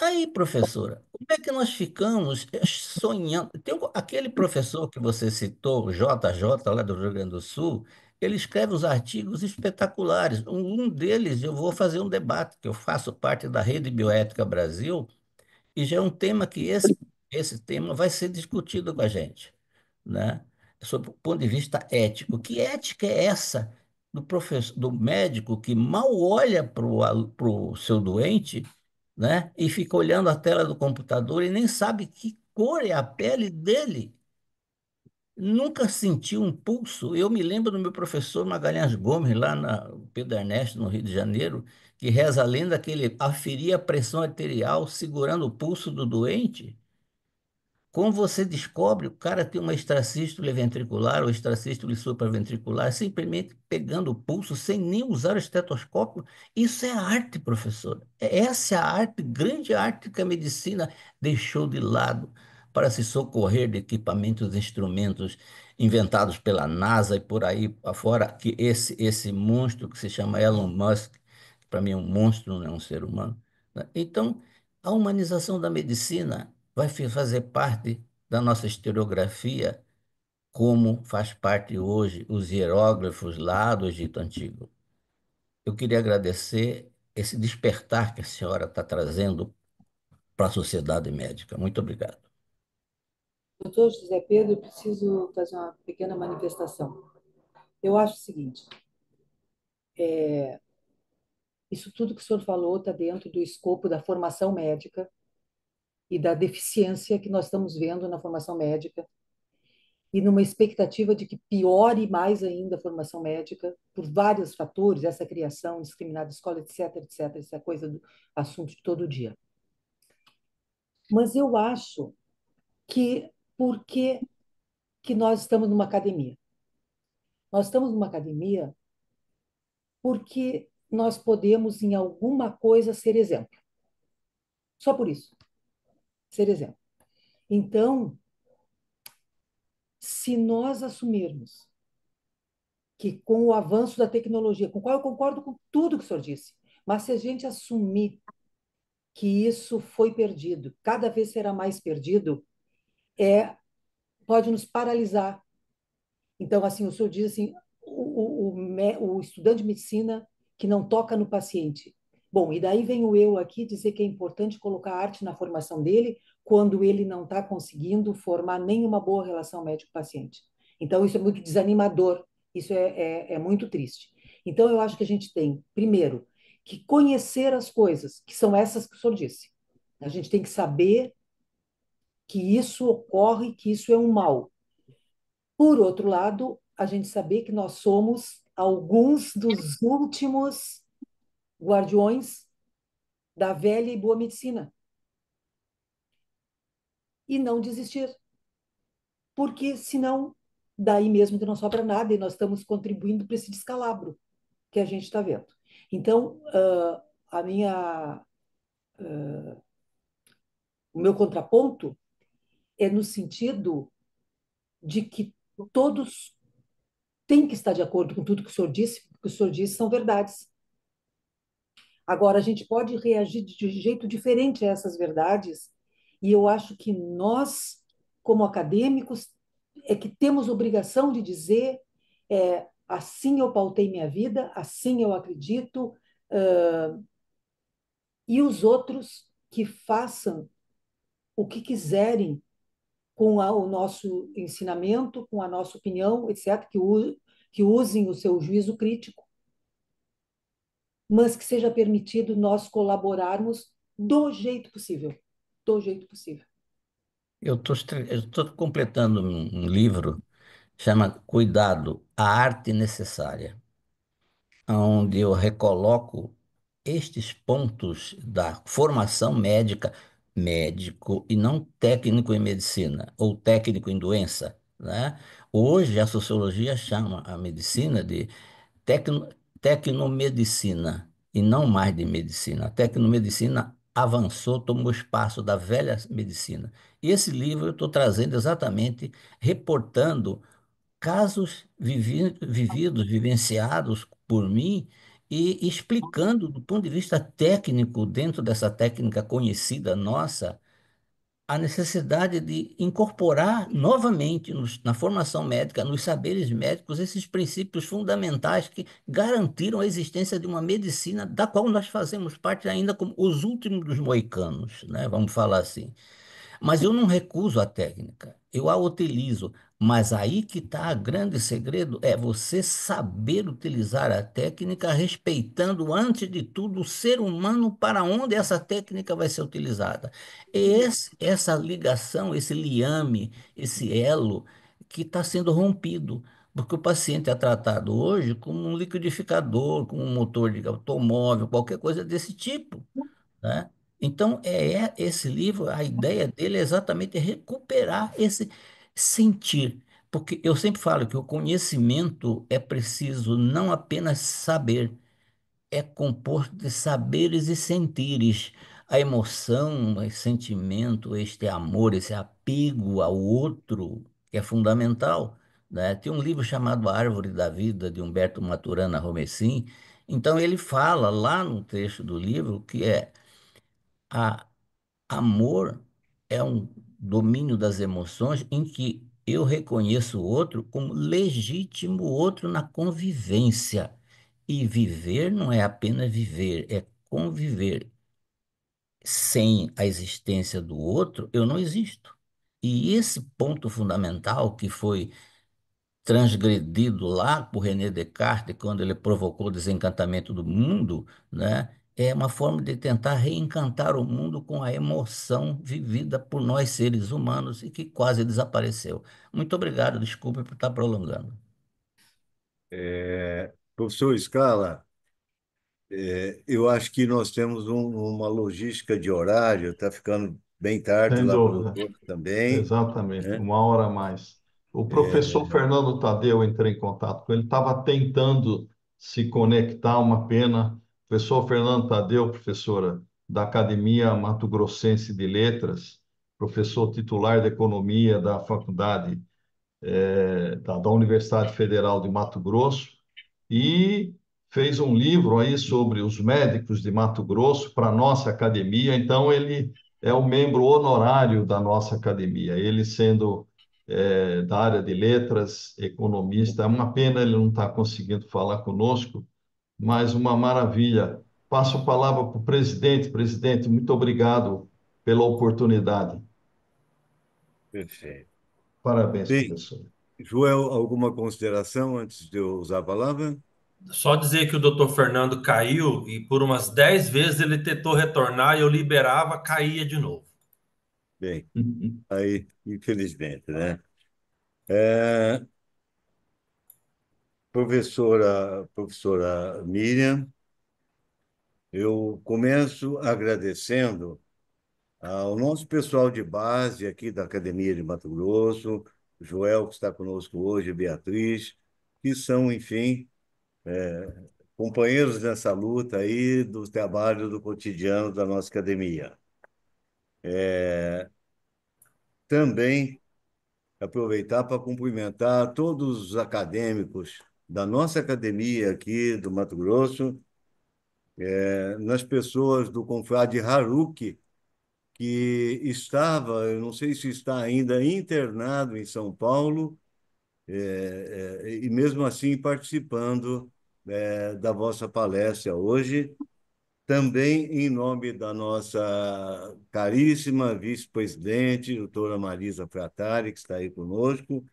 Aí, professora, como é que nós ficamos sonhando? Aquele professor que você citou, o JJ, lá do Rio Grande do Sul, ele escreve os artigos espetaculares. Um deles, eu vou fazer um debate, que eu faço parte da Rede Bioética Brasil, e já é um tema que esse tema vai ser discutido com a gente, né? Sob o ponto de vista ético. Que ética é essa do professor, do médico que mal olha para o seu doente, né? E fica olhando a tela do computador e nem sabe que cor é a pele dele? Nunca sentiu um pulso. Eu me lembro do meu professor Magalhães Gomes, lá na Pedro Ernesto, no Rio de Janeiro, que reza a lenda que ele aferia a pressão arterial segurando o pulso do doente. Como você descobre, o cara tem uma extracístole ventricular ou extracístole supraventricular, simplesmente pegando o pulso sem nem usar o estetoscópio. Isso é arte, professor. Essa é a arte, grande arte que a medicina deixou de lado para se socorrer de equipamentos e instrumentos inventados pela NASA e por aí afora, que esse monstro que se chama Elon Musk, que para mim é um monstro, não é um ser humano, né? Então, a humanização da medicina vai fazer parte da nossa historiografia, como faz parte hoje os hieróglifos lá do Egito Antigo. Eu queria agradecer esse despertar que a senhora está trazendo para a sociedade médica. Muito obrigado. Doutor José Pedro, eu preciso fazer uma pequena manifestação. Eu acho o seguinte: isso tudo que o senhor falou está dentro do escopo da formação médica e da deficiência que nós estamos vendo na formação médica, e numa expectativa de que piore mais ainda a formação médica, por vários fatores, essa criação indiscriminada de escola, etc, etc, essa coisa do assunto de todo dia. Mas eu acho que por que nós estamos numa academia? Nós estamos numa academia porque nós podemos, em alguma coisa, ser exemplo. Só por isso, ser exemplo. Então, se nós assumirmos que com o avanço da tecnologia, com o qual eu concordo com tudo que o senhor disse, mas se a gente assumir que isso foi perdido, cada vez será mais perdido, pode nos paralisar. Então, assim, o senhor diz assim, o estudante de medicina que não toca no paciente. Bom, e daí venho eu aqui dizer que é importante colocar arte na formação dele quando ele não está conseguindo formar nenhuma boa relação médico-paciente. Então, isso é muito desanimador, isso é muito triste. Então, eu acho que a gente tem, primeiro, que conhecer as coisas, que são essas que o senhor disse. A gente tem que saber que isso ocorre, que isso é um mal. Por outro lado, a gente saber que nós somos alguns dos últimos guardiões da velha e boa medicina. E não desistir, porque senão, daí mesmo que não sobra nada e nós estamos contribuindo para esse descalabro que a gente está vendo. Então, a minha, o meu contraponto é no sentido de que todos têm que estar de acordo com tudo que o senhor disse, porque o senhor disse são verdades. Agora, a gente pode reagir de jeito diferente a essas verdades, e eu acho que nós, como acadêmicos, é que temos obrigação de dizer assim eu pautei minha vida, assim eu acredito, e os outros que façam o que quiserem com o nosso ensinamento, com a nossa opinião, etc., que usem o seu juízo crítico, mas que seja permitido nós colaborarmos do jeito possível. Do jeito possível. Eu estou completando um livro, chama Cuidado, a Arte Necessária, onde eu recoloco estes pontos da formação médica, médico e não técnico em medicina ou técnico em doença, né? Hoje a sociologia chama a medicina de tecno, tecnomedicina e não mais de medicina. A tecnomedicina avançou, tomou espaço da velha medicina. E esse livro eu estou trazendo exatamente, reportando casos vividos, vivenciados por mim e explicando do ponto de vista técnico, dentro dessa técnica conhecida nossa, a necessidade de incorporar novamente na formação médica, nos saberes médicos, esses princípios fundamentais que garantiram a existência de uma medicina da qual nós fazemos parte ainda como os últimos dos moicanos, né? Vamos falar assim. Mas eu não recuso a técnica, eu a utilizo. Mas aí que está o grande segredo, é você saber utilizar a técnica respeitando, antes de tudo, o ser humano para onde essa técnica vai ser utilizada. Essa ligação, esse liame, esse elo que está sendo rompido, porque o paciente é tratado hoje como um liquidificador, como um motor de automóvel, qualquer coisa desse tipo, né? Então, esse livro, a ideia dele é exatamente recuperar esse sentir, porque eu sempre falo que o conhecimento é preciso não apenas saber, é composto de saberes e sentires. A emoção, o sentimento, este amor, esse apego ao outro, que é fundamental, né? Tem um livro chamado A Árvore da Vida, de Humberto Maturana Romessin. Então, ele fala lá no trecho do livro que a amor é um domínio das emoções em que eu reconheço o outro como legítimo outro na convivência. E viver não é apenas viver, é conviver. Sem a existência do outro, eu não existo. E esse ponto fundamental que foi transgredido lá por René Descartes, quando ele provocou o desencantamento do mundo, né? É uma forma de tentar reencantar o mundo com a emoção vivida por nós seres humanos e que quase desapareceu. Muito obrigado, desculpe por estar prolongando. Professor Scala, eu acho que nós temos uma logística de horário, está ficando bem tarde Sem lá para o dúvida. doutor também, Exatamente, né? 1 hora a mais. O professor Fernando Tadeu, eu entrei em contato com ele, estava tentando se conectar, uma pena. Professor Fernando Tadeu, professora da Academia Mato Grossense de Letras, professor titular de Economia da Faculdade da Universidade Federal de Mato Grosso, e fez um livro aí sobre os médicos de Mato Grosso para a nossa academia. Então, ele é um membro honorário da nossa academia, ele sendo da área de letras, economista. É uma pena ele não estar conseguindo falar conosco, mas uma maravilha. Passo a palavra para o presidente. Presidente, muito obrigado pela oportunidade. Perfeito. Parabéns, Bem, professor. Joel, alguma consideração antes de eu usar a palavra? Só dizer que o doutor Fernando caiu e por umas 10 vezes ele tentou retornar e eu liberava, caía de novo. Bem, aí, infelizmente, né? É, professora Miriam, eu começo agradecendo ao nosso pessoal de base aqui da Academia de Mato Grosso, Joel, que está conosco hoje, Beatriz, que são, enfim, companheiros nessa luta aí do trabalho do cotidiano da nossa academia. Também aproveitar para cumprimentar todos os acadêmicos da nossa academia aqui do Mato Grosso, nas pessoas do confrade Haruki, que estava, eu não sei se está ainda internado em São Paulo, e mesmo assim participando, da vossa palestra hoje, também em nome da nossa caríssima vice-presidente, doutora Marisa Fratari, que está aí conosco,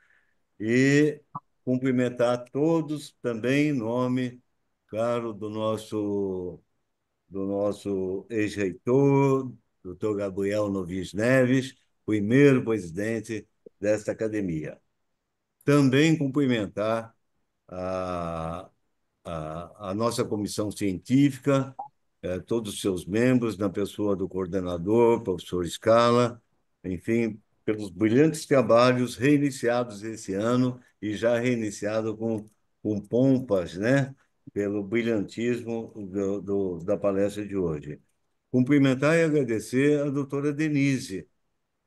e cumprimentar todos também em nome, claro, do nosso ex-reitor, doutor Gabriel Novis Neves, primeiro presidente desta academia. Também cumprimentar a nossa comissão científica, todos os seus membros, na pessoa do coordenador, professor Scala, enfim, pelos brilhantes trabalhos reiniciados esse ano e já reiniciado com pompas, né? Pelo brilhantismo da palestra de hoje. Cumprimentar e agradecer a doutora Denise,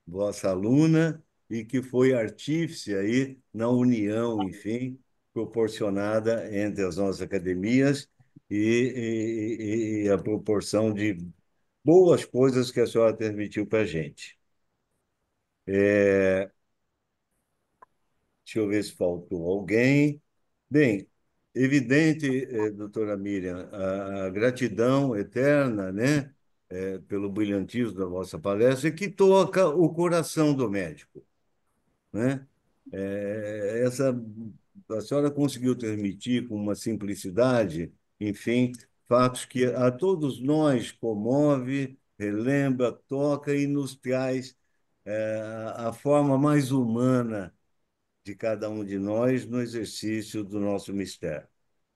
vossa aluna, e que foi artífice aí na união, enfim, proporcionada entre as nossas academias e a proporção de boas coisas que a senhora transmitiu para a gente. Deixa eu ver se faltou alguém. Bem, evidente, doutora Miriam, a gratidão eterna, né, pelo brilhantismo da vossa palestra, que toca o coração do médico, né? A senhora conseguiu transmitir com uma simplicidade, enfim, fatos que a todos nós comove, relembra, toca e nos traz a forma mais humana de cada um de nós no exercício do nosso mistério.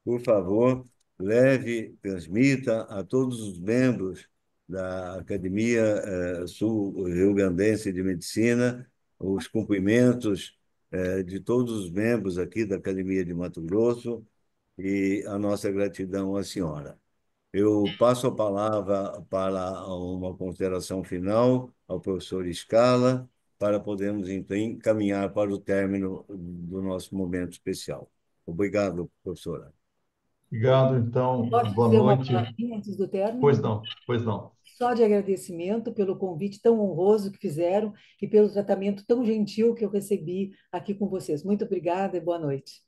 Por favor, leve, transmita a todos os membros da Academia Sul-Rio-Grandense de Medicina os cumprimentos de todos os membros aqui da Academia de Mato Grosso e a nossa gratidão à senhora. Eu passo a palavra para uma consideração final ao professor Scala, para podermos, então, encaminhar para o término do nosso momento especial. Obrigado, professora. Obrigado, então. Pode Boa dizer uma noite. palavrinha antes do término? Pois não, pois não. Só de agradecimento pelo convite tão honroso que fizeram e pelo tratamento tão gentil que eu recebi aqui com vocês. Muito obrigada e boa noite.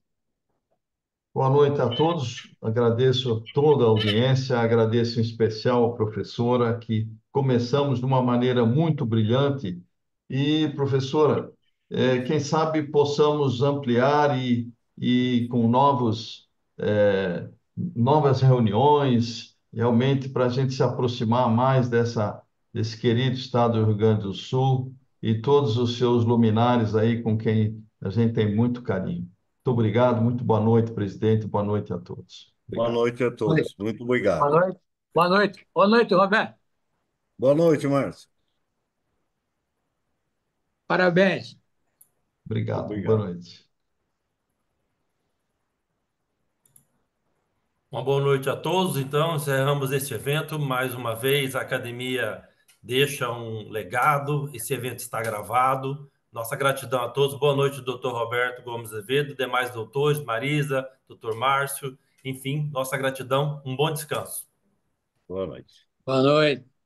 Boa noite a todos. Agradeço toda a audiência, agradeço em especial a professora, que começamos de uma maneira muito brilhante. E, professora, quem sabe possamos ampliar e com novas reuniões, realmente para a gente se aproximar mais desse querido estado do Rio Grande do Sul e todos os seus luminares aí com quem a gente tem muito carinho. Muito obrigado, muito boa noite, presidente, boa noite a todos. Boa Obrigado. noite a todos. Muito Boa obrigado. noite. Boa noite. Boa noite, Roberto. Boa noite, Márcio. Parabéns. Obrigado, boa Obrigado. noite. Uma boa noite a todos. Então, encerramos este evento. Mais uma vez, a academia deixa um legado. Esse evento está gravado. Nossa gratidão a todos. Boa noite, doutor Roberto Gomes Azevedo, demais doutores, Marisa, doutor Márcio. Enfim, nossa gratidão. Um bom descanso. Boa noite. Boa noite.